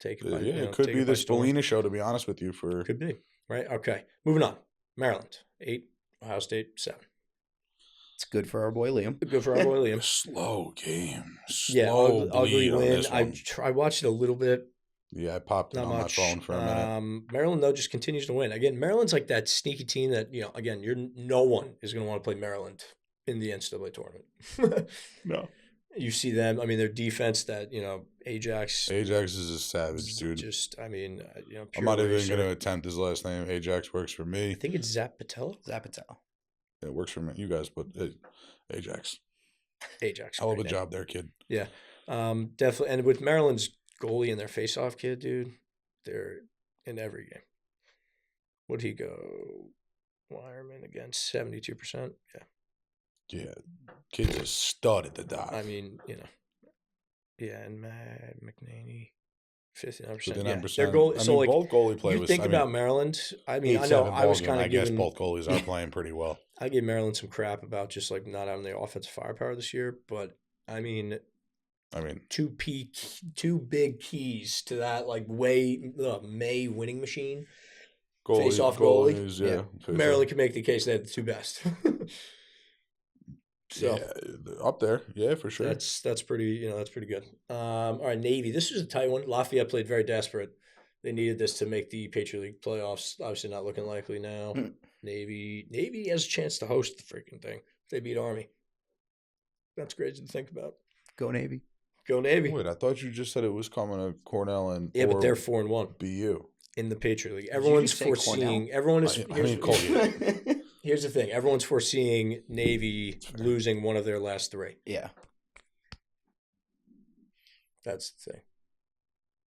Take it by,
It could
take
be
it by
the
storm.
Spallina show, to be honest with you.
Could be, right? Okay, moving on. Maryland, 8, Ohio State, 7.
It's good for our boy Liam.
Good for our boy Liam.
Slow game.
Yeah,
Slow
ugly
bleed on
win.
this one.
I watched it a little bit.
Yeah, I popped it
Not
on
much.
my phone for a minute.
Maryland, though, just continues to win. Again, Maryland's like that sneaky team that, again, no one is going to want to play Maryland in the NCAA tournament.
No.
You see them. I mean, their defense that, Ajax.
Ajax is a savage, dude.
Just, I mean,
I'm not even going to attempt his last name. Ajax works for me.
I think it's Zapatel.
It works for me. You guys, but Ajax.
Ajax.
Hell of a job there, kid.
Yeah. Definitely. And with Maryland's goalie and their face-off kid, dude, they're in every game. Would he go? Wireman again, 72%. Yeah.
Yeah, kid's a stud at the dot.
I mean, yeah, and Matt McNaney, 59%.
59%.
Yeah, their goal. So like,
both goalie play
you
was.
think about Maryland. I mean, I know I was kind of
giving. I guess both goalies are playing pretty well.
I gave Maryland some crap about just like not having the offensive firepower this year, but I mean, two big keys to that like May winning machine. Face-off goalie.
Yeah.
Maryland can make the case they had the two best. So
yeah, up there, yeah, for sure.
That's pretty, that's pretty good. All right, Navy. This was a tight one. Lafayette played very desperate. They needed this to make the Patriot League playoffs. Obviously, not looking likely now. Navy has a chance to host the freaking thing if they beat Army. That's crazy to think about.
Go Navy.
Go Navy.
Wait, I thought you just said it was coming to Cornell and
but they're 4-1.
BU
in the Patriot League. Everyone's foreseeing. Everyone is. Here's the thing. Everyone's foreseeing Navy losing one of their last three.
Yeah.
That's the thing.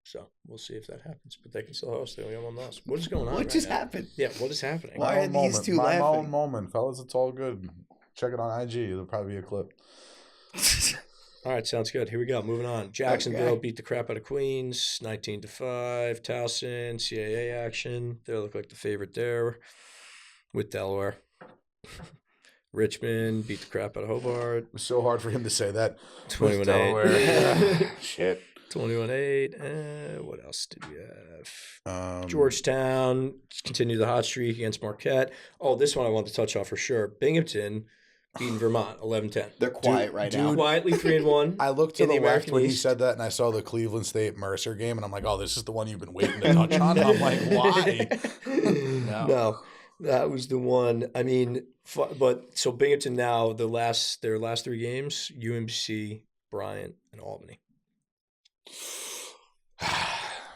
So we'll see if that happens. But they can still host. They only have one loss. What is going on?
What just happened?
Yeah, what is happening?
Why are these two laughing?
My own moment, fellas. It's all good. Check it on IG. There'll probably be a clip.
All right, sounds good. Here we go. Moving on. Jacksonville beat the crap out of Queens, 19-5. Towson, CAA action. They look like the favorite there with Delaware. Richmond beat the crap out of Hobart.
It was so hard for him to say that.
21-8.
Shit.
21-8. What else did we have? Georgetown continued the hot streak against Marquette. Oh, this one I want to touch on for sure. Binghamton beating Vermont 11-10.
They're quiet right now.
Quietly 3-1.
I looked to the left when he said that, and I saw the Cleveland State Mercer game, and I'm like, oh, this is the one you've been waiting to touch on. And I'm like, why?
No, that was the one. I mean, but so Binghamton now their last three games: UMBC, Bryant, and Albany.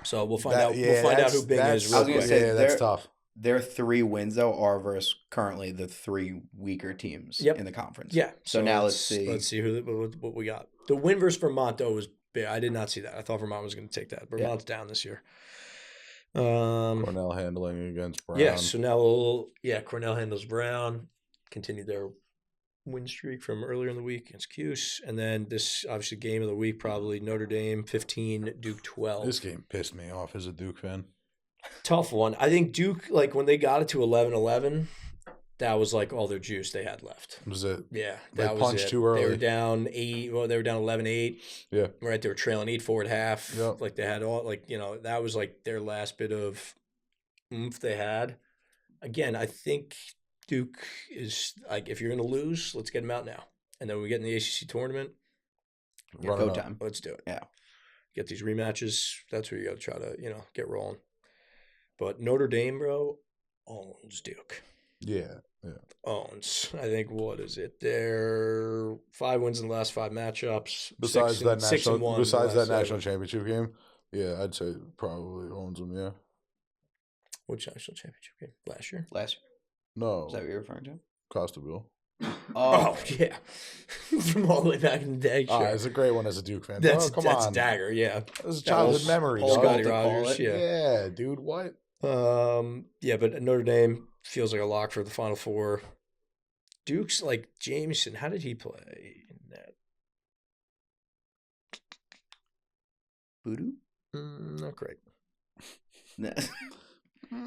So we'll find out. We'll find out who Bing is. Real quick.
That's tough.
Their 3 wins, though, are versus currently the 3 weaker teams in the conference.
Yeah.
So now let's see.
Let's see what we got. The win versus Vermont, though, was big. I did not see that. I thought Vermont was going to take that. Vermont's down this year.
Cornell handling against Brown.
Yeah, so now Cornell handles Brown. Continued their win streak from earlier in the week against Cuse. And then this, obviously, game of the week, probably Notre Dame 15, Duke 12.
This game pissed me off as a Duke fan.
Tough one. I think Duke, like when they got it to 11-11, that was like all their juice they had left.
Was it?
Yeah.
They punched too early.
They were down 8. Well, they were down 11-8.
Yeah.
Right. They were trailing 8-4 at half.
Yep.
Like they had all, like, that was like their last bit of oomph they had. Again, I think Duke is like, if you're going to lose, let's get them out now. And then when we get in the ACC tournament,
go time.
Let's do it.
Yeah. Get
these rematches. That's where you got to try to, get rolling. But Notre Dame, bro, owns Duke.
Yeah.
Owns. I think, what is it? They're 5 wins in the last 5 matchups.
Besides that national
7.
championship game, yeah, I'd say probably owns them, yeah.
Which national championship game? Last year?
No.
Is that what you're referring to?
Costabile.
Oh, yeah. From all the way back in the day. Sure.
It's a great one as a Duke fan.
That's
on.
Dagger, yeah.
That's a childhood memory.
Scotty Rogers, yeah.
Yeah, dude, what?
But Notre Dame feels like a lock for the Final Four. Duke's like Jameson. How did he play in that?
Voodoo?
Not great.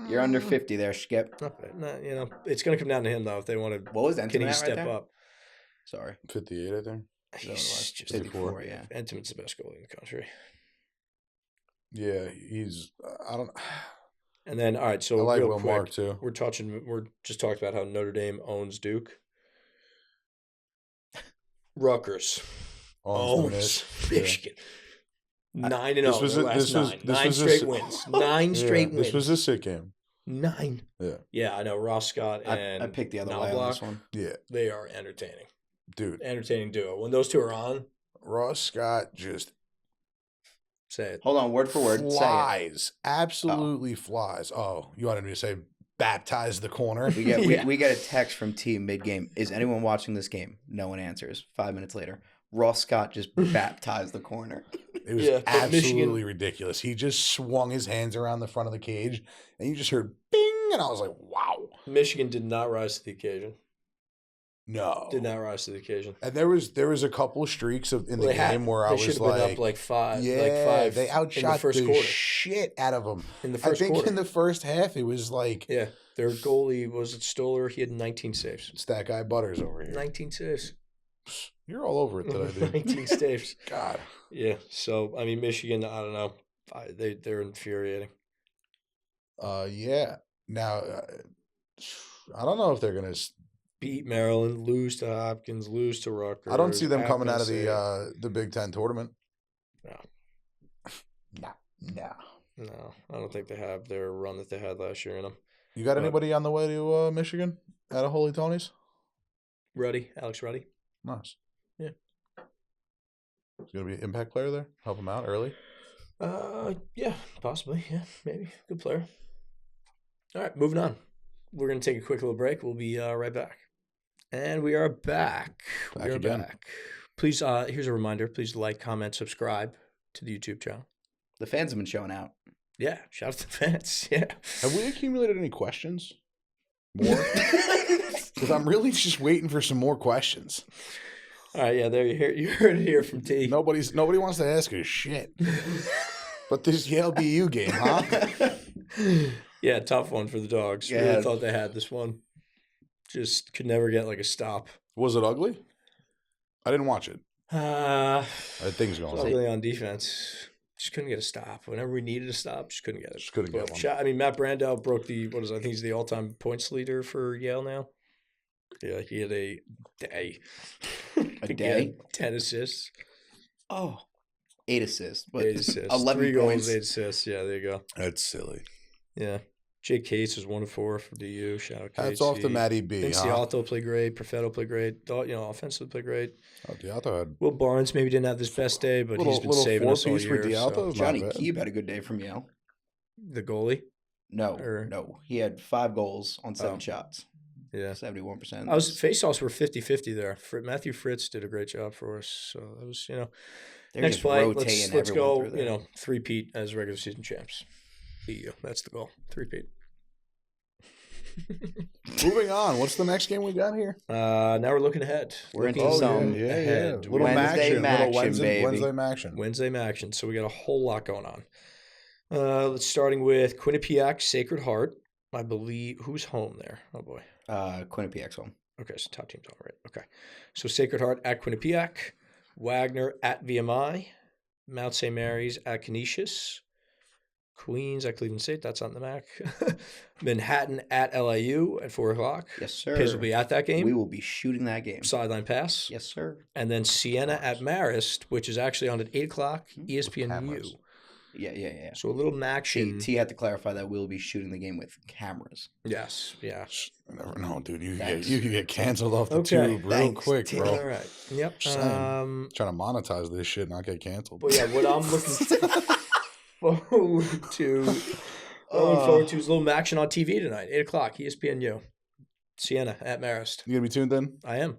You're under 50 there, Skip.
Not bad. No, it's going to come down to him though if they want to.
What was Entenmann
Can he
right
step
there?
up?
Sorry,
58, I think.
He's just
54. Yeah,
Entenmann's the best goalie in the country.
Yeah, he's. I don't.
And then, all right, so
I like
real
Will
quick,
Mark too.
We're just talking about how Notre Dame owns Duke. Rutgers.
Oh,
Michigan. 9-0.
This was
Nine straight wins. 9 straight wins.
This was a sick game.
9.
Yeah.
Yeah, I know. Ross Scott and
I picked the other way on this one.
Yeah.
They are entertaining.
Dude.
Entertaining duo. When those two are on.
Ross Scott just
say it.
Hold on, word for word.
Flies. Absolutely flies. Oh, you wanted me to say baptize the corner?
We get a text from T mid-game. Is anyone watching this game? No one answers. 5 minutes later, Ross Scott just baptized the corner.
It was absolutely ridiculous. He just swung his hands around the front of the cage, and you just heard bing, and I was like, wow.
Michigan did not rise to the occasion.
No.
Did not rise to the occasion.
And there was a couple of streaks in the game where I was
been up like 5.
Yeah,
like 5
they outshot
the quarter.
shit out of them.
In the first quarter.
I think in the first half, it was like...
Yeah, their goalie, was it Stoller? He had 19 saves.
It's that guy Butters over here.
19 saves.
You're all over it today, dude.
19 saves.
God.
Yeah, so, I mean, Michigan, I don't know. They're infuriating.
Yeah. Now, I don't know if they're going to...
beat Maryland, lose to Hopkins, lose to Rutgers.
I don't see them coming out of the Big Ten tournament.
No, I don't think they have their run that they had last year in them.
You got anybody on the way to Michigan out of Holy Tony's?
Alex Ruddy.
Nice.
Yeah.
Is going to be an impact player there? Help him out early?
Yeah, possibly. Yeah, maybe. Good player. All right, moving on. We're going to take a quick little break. We'll be right back. And we are back. Back. Please, here's a reminder. Please like, comment, subscribe to the YouTube channel.
The fans have been showing out.
Yeah, shout out to the fans. Yeah.
Have we accumulated any questions? More? Because I'm really just waiting for some more questions.
All right, yeah, there you heard it here from T.
Nobody wants to ask us shit. But this Yale BU game, huh?
Yeah, tough one for the Dogs.
Yeah.
Really thought they had this one. Just could never get like a stop.
Was it ugly? I didn't watch it. I had things going on.
Ugly on defense. Just couldn't get a stop. Whenever we needed a stop, just couldn't get it.
Just couldn't get one.
I mean, Matt Brandel broke I think he's the all-time points leader for Yale now. Yeah, he had a day.
A day?
10 assists.
Oh, 8 assists. But
8 assists.
11
3
points.
goals, 8 assists. Yeah, there you go.
That's silly.
Yeah. Jake Cates was 1 of 4 for DU. Shout out Cates.
Hats off to Matty B.
Vinciato played great. Perfetto played great. Offensively played great.
Oh, Dialto had...
Will Barnes maybe didn't have his best day, but he's been saving us all year.
So.
Johnny Keeb had a good day from Yale.
The goalie?
No. He had 5 goals on 7 shots.
Yeah.
71%.
Face-offs were 50-50 there. Matthew Fritz did a great job for us. So that was,
They're
next play. Let's go, 3-peat as regular season champs. DU. That's the goal. 3-peat.
Moving on. What's the next game we got here?
Now we're looking ahead.
We're into some
ahead.
Little
Wednesday MAACtion, baby.
Wednesday MAACtion.
So we got a whole lot going on. Let's starting with Quinnipiac Sacred Heart. I believe who's home there? Oh boy.
Quinnipiac's home.
Okay, so top team's all right. Okay. So Sacred Heart at Quinnipiac, Wagner at VMI, Mount St. Mary's at Canisius, Queens at Cleveland State. That's on the MAC. Manhattan at LIU at 4:00.
Yes, sir.
Pizz will be at that game.
We will be shooting that game.
Sideline pass.
Yes, sir.
And then Siena at Marist, which is actually on at 8:00. ESPNU.
Yeah.
So a little MAACtion.
T had to clarify that we'll be shooting the game with cameras.
Yes. Yeah.
I never know, dude. You get canceled off the tube real quick,
T.
bro.
All right. Yep.
Trying to monetize this shit, not get canceled.
But yeah, what I'm looking forward to is a little MAACtion on TV tonight, 8:00, ESPNU. Siena at Marist.
You gonna be tuned in?
I am.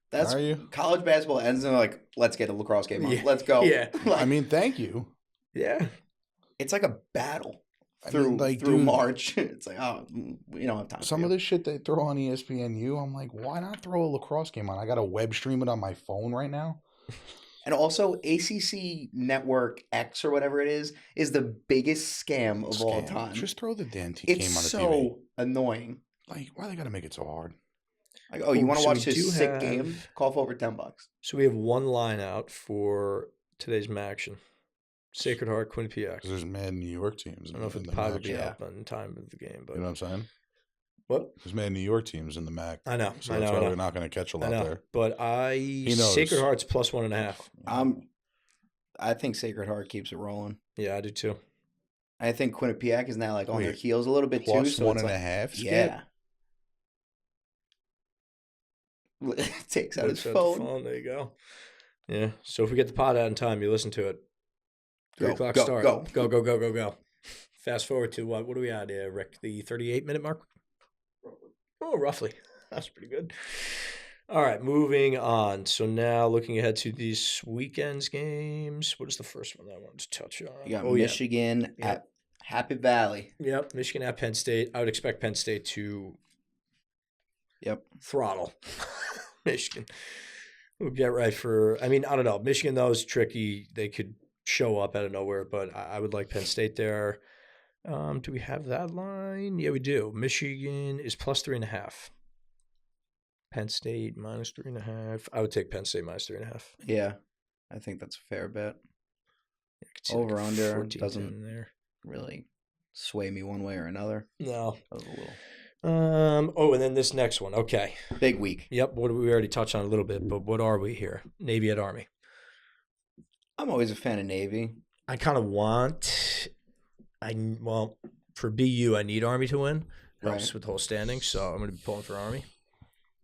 That's
Are you?
College basketball ends and they're like, let's get a lacrosse game on.
Yeah.
Let's go.
Yeah.
Like,
I mean, thank you.
Yeah.
it's like a battle through March. It's like, we don't have time.
Some of the shit they throw on ESPNU, I'm like, why not throw a lacrosse game on? I got to web stream it on my phone right now.
And also, ACC Network X or whatever it is the biggest scam of all time.
Just throw the damn game on the TV.
It's so annoying.
Like, why they got to make it so hard?
Like, you want to watch this sick game? Call for over $10.
So we have one line out for today's MAACtion. Sacred Heart, Quinnipiac.
Because there's mad New York teams.
I don't know if it'll probably be up on time of the game, but
you know what I'm saying?
What?
There's many New York teams in the MAAC.
I know.
So
I
that's
know.
why we're not going to catch a lot there.
But
knows.
Sacred Heart's plus 1.5.
I think Sacred Heart keeps it rolling.
Yeah, I do too.
I think Quinnipiac is now like on their
Wait,
heels a little bit too.
Plus
So it's like,
1.5 skip?
yeah. Takes out his phone.
There you go. Yeah. So if we get the pod out in time, you listen to it. 3 o'clock start. Go. Fast forward to what are we at here, Rick? The 38-minute mark? Oh, roughly. That's pretty good. All right, moving on. So now looking ahead to these weekend's games. What is the first one that I wanted to touch on?
You got Michigan at Happy Valley.
Yep, Michigan at Penn State. I would expect Penn State to throttle Michigan. We'll get right for – I mean, I don't know. Michigan, though, is tricky. They could show up out of nowhere, but I would like Penn State there. Do we have that line? Yeah, we do. Michigan is plus 3.5. Penn State minus 3.5. I would take Penn State minus 3.5.
Yeah, I think that's a fair bet. Over under doesn't really sway me one way or another.
No.
That was a little.
And then this next one. Okay.
Big week.
Yep. What we already touched on a little bit, but what are we here? Navy at Army.
I'm always a fan of Navy.
I kind of want. For BU, I need Army to win. Helps with the whole standing, so I'm going to be pulling for Army.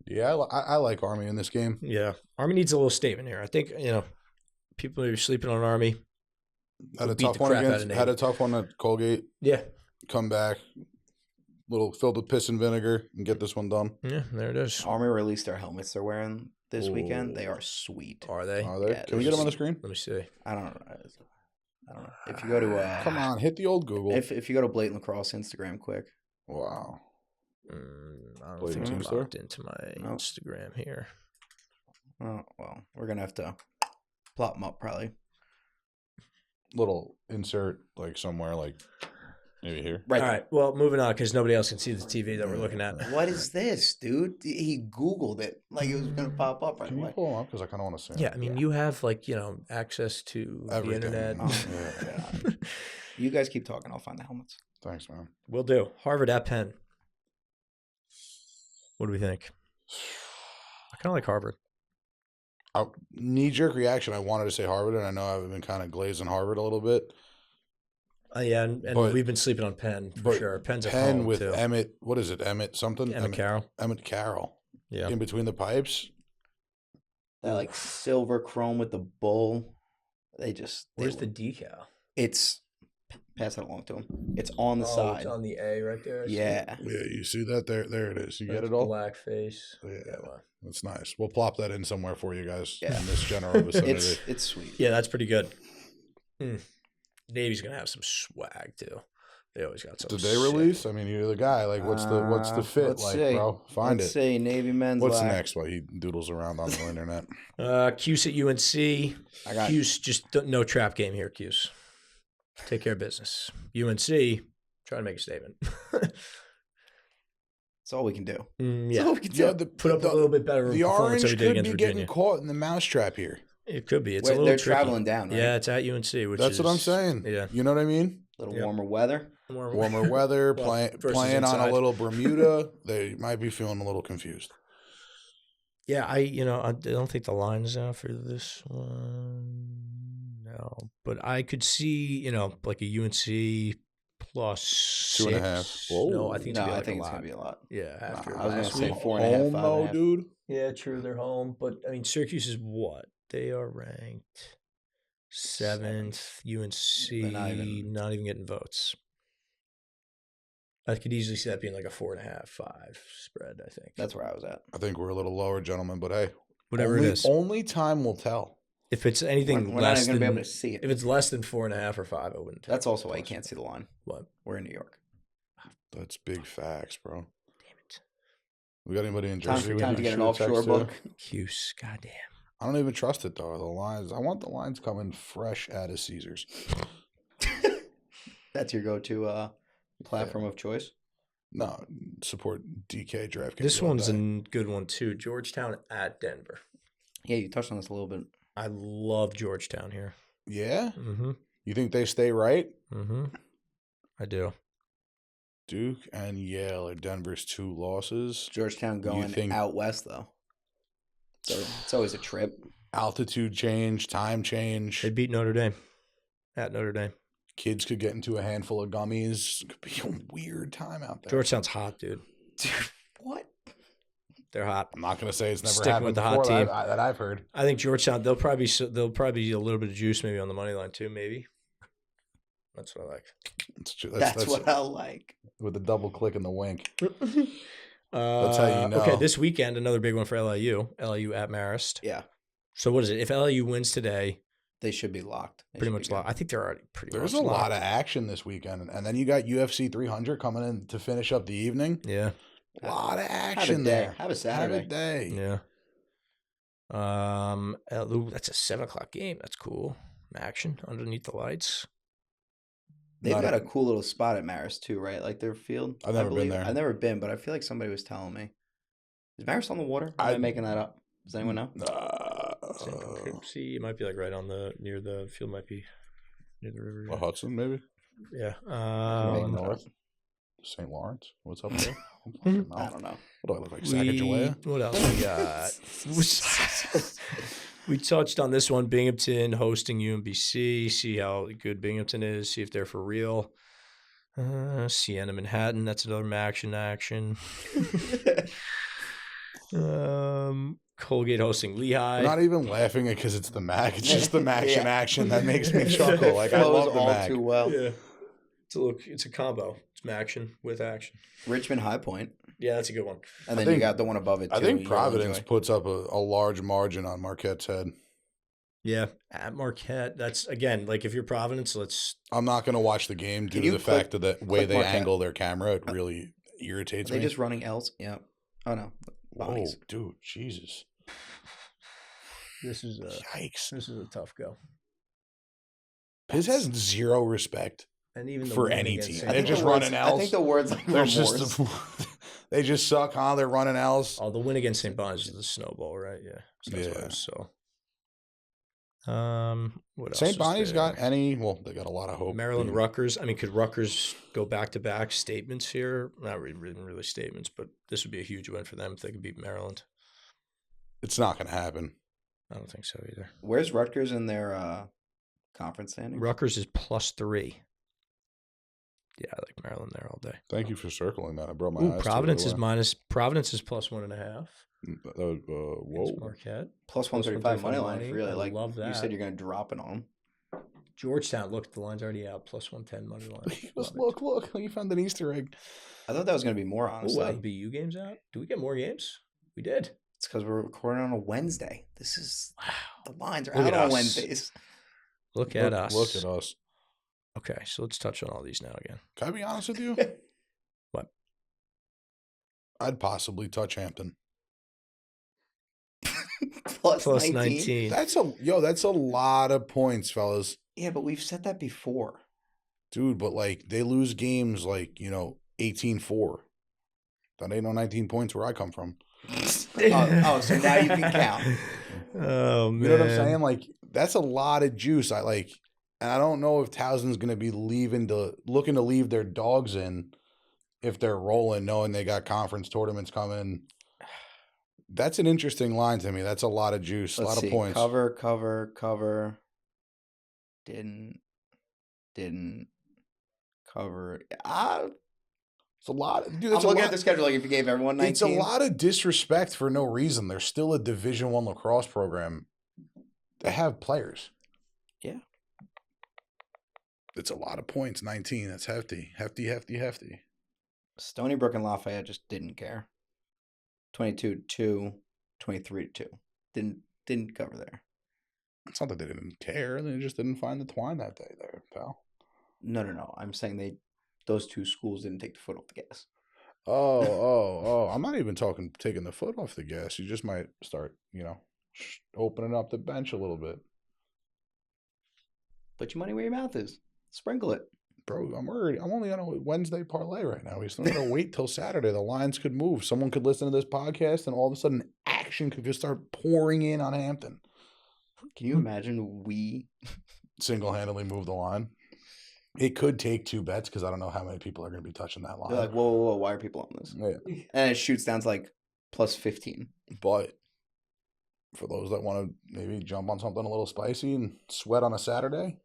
Yeah, I like Army in this game.
Yeah, Army needs a little statement here. I think people are sleeping on Army.
Had a tough one at Colgate.
Yeah,
come back, little filled with piss and vinegar, and get this one done.
Yeah, there it is.
Army released their helmets they're wearing this weekend. They are sweet.
Are they?
Yeah,
Can we get them on the screen?
Let me see.
I don't know. If you go to
come on, hit the old Google.
If you go to Blatant Lacrosse Instagram, quick.
Wow.
I don't think I'm logged into my Instagram here.
Oh well, we're gonna have to plop them up probably.
Little insert like somewhere like maybe here.
Right. All right. Well, moving on because nobody else can see the TV that we're looking at.
What is this, dude? He Googled it like it was gonna pop up right
Can
away.
You pull them up because I kind of want to see.
Yeah, I mean, you have access to
everything.
The internet.
Oh, you guys keep talking. I'll find the helmets.
Thanks, man.
Will do. Harvard at Penn. What do we think? I kind of like Harvard.
Knee-jerk reaction. I wanted to say Harvard, and I know I've been kind of glazing Harvard a little bit.
Yeah, and we've been sleeping on Penn for sure. Penn's at home
with
too.
Emmett. What is it? Emmett something?
Emmett Carroll.
Emmett Carroll.
Yeah.
In between the pipes.
That like silver chrome with the bull.
Where's the decal?
It's pass it along to him. It's on the side.
It's on the A right there.
Yeah.
Yeah, you see that there? There it is. You get it all.
Black face.
Yeah, that's nice. We'll plop that in somewhere for you guys.
Yeah.
In this general vicinity.
It's sweet.
Yeah, that's pretty good. Navy's gonna have some swag too. They always got some.
Did they release? I mean, you're the guy. Like, what's the fit like, bro?
Let's see, Navy men's.
What's next? While he doodles around on the internet.
Cuse at UNC. Cuse, just no trap game here. Cuse, take care of business. UNC, try to make a statement.
That's all we can do.
Yeah,
that's all we can do.
Put up a little bit better.
The Orange
could
be getting caught in the mousetrap here.
It could be. It's a little
they're
tricky.
traveling down, right?
Yeah, it's at UNC.
That's what I'm saying.
Yeah.
You know what I mean?
A little warmer weather.
Warmer weather, playing on a little Bermuda. They might be feeling a little confused.
Yeah, I don't think the line is out for this one. No, but I could see, like a UNC plus
2.5.
Whoa. No, I think
it's gonna be a lot.
Yeah, after
I was gonna say 4.5.
Home though, dude.
Yeah, true. They're home, but I mean, Syracuse is what? They are ranked 7th. UNC not even getting votes. I could easily see that being like a 4.5, 5 spread. I think
that's where I was at.
I think we're a little lower, gentlemen, but hey,
whatever it is,
only time will tell.
If it's anything
we're
less
not even
than,
gonna be able to see it.
If it's less than 4.5 or 5, I wouldn't.
That's also why you can't see the line.
What?
We're in New York.
That's big facts, bro.
Damn it.
We got anybody in Jersey?
Time to get an offshore book.
Cuse, goddamn.
I don't even trust it though. The lines. I want the lines coming fresh out of Caesars.
That's your go-to platform of choice.
No, support DK DraftKings.
This one's a good one too. Georgetown at Denver.
Yeah, you touched on this a little bit.
I love Georgetown here.
Yeah?
Mm-hmm.
You think they stay right?
Mm-hmm. I do.
Duke and Yale are Denver's 2 losses.
Georgetown going out west, though. So it's always a trip.
Altitude change, time change.
They beat Notre Dame at Notre Dame.
Kids could get into a handful of gummies. Could be a weird time out there.
Georgetown's hot, dude.
Dude, what?
They're hot.
I'm not going to say it's never
Sticking
happened
with the
before
hot team.
that I've heard.
I think Georgetown, they'll probably be a little bit of juice maybe on the money line too, maybe. That's what I like.
That's what I like.
With the double click and the wink.
That's
how you know.
Okay, this weekend, another big one for LIU. LIU at Marist.
Yeah.
So what is it? If LIU wins today,
they should be locked.
Pretty much locked. I think they're already pretty
There's
much locked.
There's a lot of action this weekend. And then you got UFC 300 coming in to finish up the evening.
Yeah.
A lot of action there.
Have a Saturday.
Have a day.
Yeah. That's a 7:00 game. That's cool. MAACtion underneath the lights.
They've got a cool little spot at Marist too, right? Like their field.
I've never been there.
I've never been, but I feel like somebody was telling me. Is Marist on the water? Am I making that up? Does anyone know?
See, it might be like right on near the field. Might be near the river.
Yeah. Hudson, maybe.
Yeah.
North. St. Lawrence. What's up there?
I don't know.
What do I look like? Sacagawea?
What else we got? We touched on this one. Binghamton hosting UMBC. See how good Binghamton is. See if they're for real. Siena Manhattan. That's another MAACtion action. Colgate hosting Lehigh.
I'm not even laughing because it's the MAAC. It's just the MAACtion action that makes me chuckle. Like I love the MAAC.
Too well.
Yeah. It's a combo. It's MAACtion with action.
Richmond High Point.
Yeah, that's a good one.
And then you got the one above it, too.
I think Providence puts up a large margin on Marquette's head.
Yeah, at Marquette. That's, again, like if you're Providence,
I'm not going to watch the game due to the fact of the way they angle their camera. It really irritates me.
Are they just running L's? Yeah. Oh, no.
Whoa, dude, Jesus.
Yikes. This is a tough go.
Pizz has zero respect.
And even
for any team.
They're
just running L's.
I think the word's like remorse.
They just suck, huh? They're running L's.
Oh, the win against St. Bon's is the snowball, right? Yeah. So that's what it was, what else?
St. Bonnie's got any? Well, they got a lot of hope.
Maryland, Rutgers. I mean, could Rutgers go back-to-back statements here? Not really statements, but this would be a huge win for them if they could beat Maryland.
It's not going to happen.
I don't think so either.
Where's Rutgers in their conference standings?
Rutgers is +3. Yeah, I like Maryland there all day.
Thank you for circling that. I brought my eyes
Providence
to
is Providence is +1.5.
Whoa.
Marquette.
+135 money line. Really,
I love that.
You said you're going to drop it on them.
Georgetown, look, the line's already out. +110 money line.
Just look. You found an Easter egg.
I thought that was going to be more, honestly.
BU games out? Do we get more games? We did.
It's because we're recording on a Wednesday. This is the lines are
Look
out
at
on
us.
Wednesdays.
Look at us.
Look at us.
Okay, so let's touch on all these now again.
Can I be honest with you?
What?
I'd possibly touch Hampton.
Plus 19.
That's a lot of points, fellas.
Yeah, but we've said that before.
Dude, but like they lose games like, 18-4. That ain't no 19 points where I come from.
So now you can count.
Oh, man.
You know what I'm saying? Like, that's a lot of juice. And I don't know if Towson's going to be looking to leave their dogs in if they're rolling, knowing they got conference tournaments coming. That's an interesting line to me. That's a lot of juice, a lot of points.
Cover. Didn't cover.
It's a lot. Dude,
I'm looking at the schedule like if you gave everyone 19.
It's a lot of disrespect for no reason. They're still a Division I lacrosse program. They have players.
Yeah.
It's a lot of points. 19. That's hefty. Hefty.
Stony Brook and Lafayette just didn't care. 22-2, 23-2. Didn't cover there.
It's not that they didn't care. They just didn't find the twine that day there, pal.
No. I'm saying those two schools didn't take the foot off the gas.
Oh. I'm not even talking taking the foot off the gas. You just might start, opening up the bench a little bit.
Put your money where your mouth is. Sprinkle it.
Bro, I'm worried. I'm only on a Wednesday parlay right now. He's not going to wait till Saturday. The lines could move. Someone could listen to this podcast and all of a sudden action could just start pouring in on Hampton.
Can you imagine we
single-handedly move the line? It could take 2 bets because I don't know how many people are going to be touching that
They're like,
line.
whoa, whoa, whoa, why are people on this?
Yeah.
And it shoots down to like plus 15.
But for those that want to maybe jump on something a little spicy and sweat on a Saturday,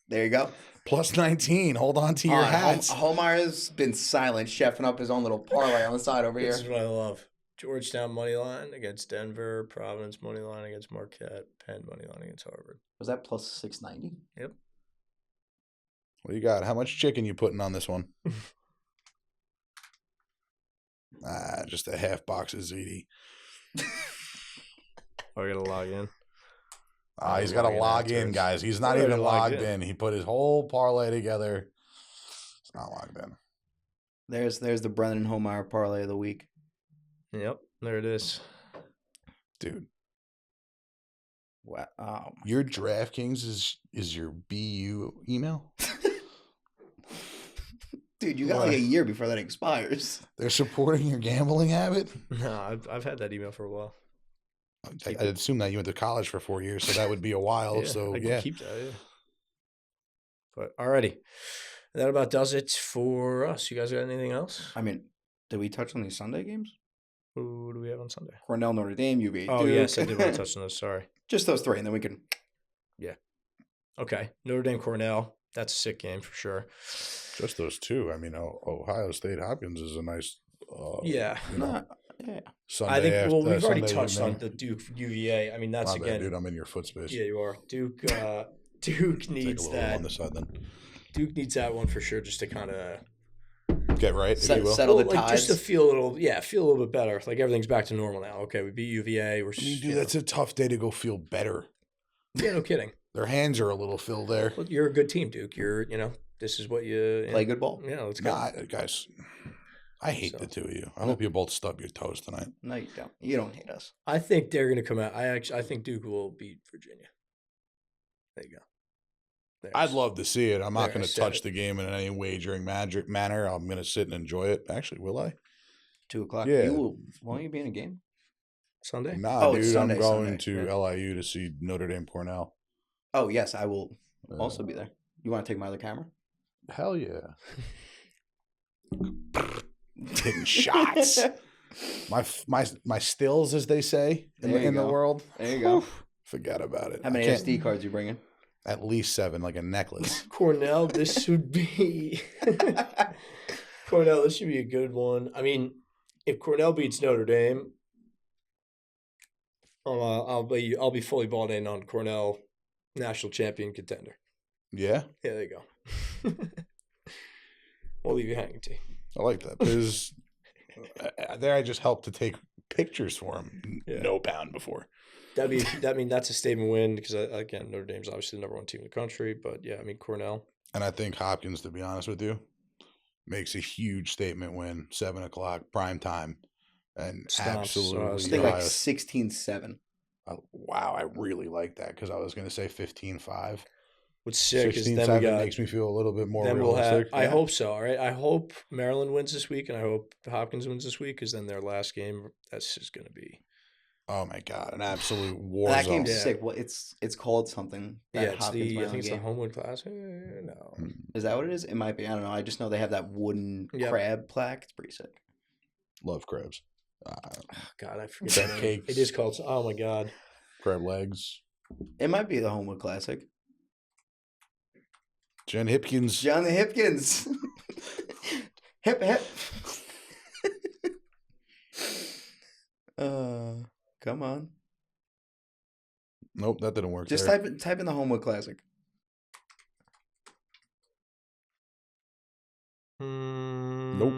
There you go.
plus 19. Hold on to your hats.
Holmeyer's been silent, chefing up his own little parlay on the side over
This
here.
is what I love. Georgetown money line against Denver. Providence money line against Marquette. Penn money line against Harvard.
Was that plus 690?
Yep.
What you got? How much chicken you putting on this one? Just a half box of ziti.
I gotta log in.
He's got to log in, guys. He's not even logged in. He put his whole parlay together. It's not logged in.
There's the Brennan and Holmeyer parlay of the week.
Yep, there it is.
Dude,
Wow. Oh,
your DraftKings is your BU email?
dude, you got like a year before that expires.
They're supporting your gambling habit?
No, I've had that email for a while.
I'd assume that you went to college for 4 years, so that would be a while.
Yeah,
So,
I can
yeah.
keep that. Yeah. But alrighty, that about does it for us. You guys got anything else?
I mean, did we touch on these Sunday games?
Who do we have on Sunday?
Cornell, Notre Dame, UVA.
Oh
Duke.
yes, I did want to touch on those. Sorry.
Just those three, and then we can.
Okay, Notre Dame Cornell. That's a sick game for sure.
Just those two. I mean, Ohio State Hopkins is a nice
Yeah.
Yeah.
Sunday
I think.
after,
Well, we've already
Sunday
touched on
evening.
the Duke UVA. I mean, that's
My bad,
again.
dude. I'm in your foot space.
Yeah, you are. Duke. Duke
Take a
needs
little
that.
on the side then.
Duke needs that one for sure, just to kind of
Get right, if you will.
Settle the
like just
ties.
to feel a little, feel a little bit better. Like everything's back to normal now. Okay, we beat UVA. We're
I mean,
you
dude,
know.
that's a tough day to go feel better.
Yeah, no kidding.
Their hands are a little filled there.
Well, you're a good team, Duke. This is what you
Play good ball.
Yeah, let's go.
Nah, guys, I hate
So-
the two of you. I hope you both stub your toes tonight.
No, you don't. You don't hate us.
I think they're going to come out. I think Duke will beat Virginia. There you go.
I'd love to see it. I'm not
There,
going
I
to
said
touch
it.
the game in any wagering manner. I'm going to sit and enjoy it. Actually, will I?
2:00.
Yeah.
Won't you be in a game?
Sunday.
Nah,
Oh, it's
dude.
Sunday,
I'm going
Sunday.
to
Yeah.
LIU to see Notre Dame Cornell.
Oh yes, I will also be there. You want to take my other camera?
Hell yeah. Hitting shots. My stills, as they say in
There you
the
go.
world.
There you go.
Whew, forget about it.
How many
I can't-
SD cards you bringing?
At least 7, like a necklace.
Cornell, this would be Cornell. This should be a good one. I mean, if Cornell beats Notre Dame, I'll be fully bought in on Cornell, national champion contender.
Yeah,
Yeah, there you go. We'll leave you hanging, T.
I like that. Because there, I just helped to take pictures for him.
Yeah.
No bound before.
That's a statement win because again, Notre Dame's obviously the number one team in the country, but yeah, I mean Cornell.
And I think Hopkins, to be honest with you, makes a huge statement win, 7:00 prime time, and
Stomps.
I
absolutely.
think like
Ohio-
16-7.
wow, I really like that because I was going to say 15-5.
What's sick is
16-7
then we got.
makes me feel a little bit more
Then we'll have.
realistic.
I
Yeah.
hope so. All right. I hope Maryland wins this week, and I hope Hopkins wins this week, because then their last game, that's just going to be.
Oh my god, an absolute war
That
zone.
game's
Yeah.
sick. Well, it's called something. That
Yeah, it's
Hopkins
I
Maryland
think it's the
game.
Homewood Classic. No.
Is that what it is? It might be. I don't know. I just know they have that wooden
Yep.
crab plaque. It's pretty sick.
Love crabs.
Oh, God, I forget.
Crab
the name.
cakes.
It is called. Oh my God.
Crab legs.
It might be the Homewood Classic.
Jen Hipkins.
John the Hipkins. Hip hip. Come on.
Nope, that didn't work.
Just
there.
type in the Homewood Classic.
Nope.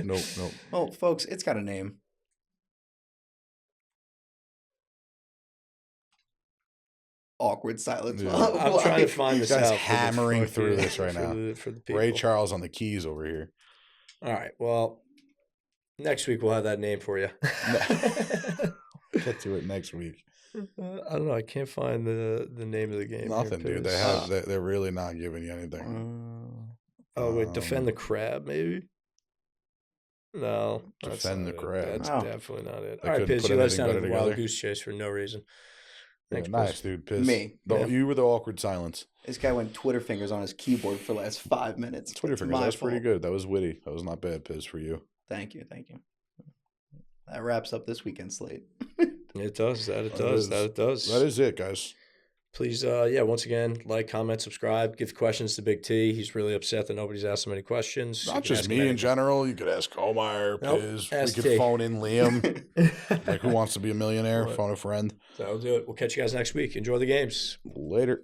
Nope.
Well, folks, it's got a name. Awkward silence.
Yeah.
I'm trying to find this
Guy's
out.
hammering through this right now.
For the people.
Ray Charles on the keys over here.
All right. Well, next week we'll have that name for you.
Get to it next week.
I don't know. I can't find the name of the game.
Nothing,
here,
dude. They
'cause-
have. They're really not giving you anything.
Oh wait, defend the crab, maybe. No, that's
Defend
not
the
it.
crab.
That's
Oh.
definitely not it.
They
All right,
couldn't
Pizz,
put
you let us
anything
down
better
at the wild
together?
goose chase for no reason. Thanks,
nice,
Pizz.
dude. Pizz.
Me.
Yeah.
You were the awkward silence.
This guy went Twitter fingers on his keyboard for the last 5 minutes.
Twitter
It's
fingers.
my
That was pretty
fault.
good. That was witty. That was not bad, Pizz, for you.
Thank you. That wraps up this weekend slate.
It does. That it
That
does.
is-
That it does.
That is it, guys.
Please, once again, like, comment, subscribe, give questions to Big T. He's really upset that nobody's asked him any questions. You
Not
can
just
ask
me
him
in
anything.
general. You could ask Omar,
Nope,
Pizz.
ask
We could
T.
phone in Liam. Like, who wants to be a millionaire?
Right.
Phone a friend.
That'll do it. We'll catch you guys next week. Enjoy the games.
Later.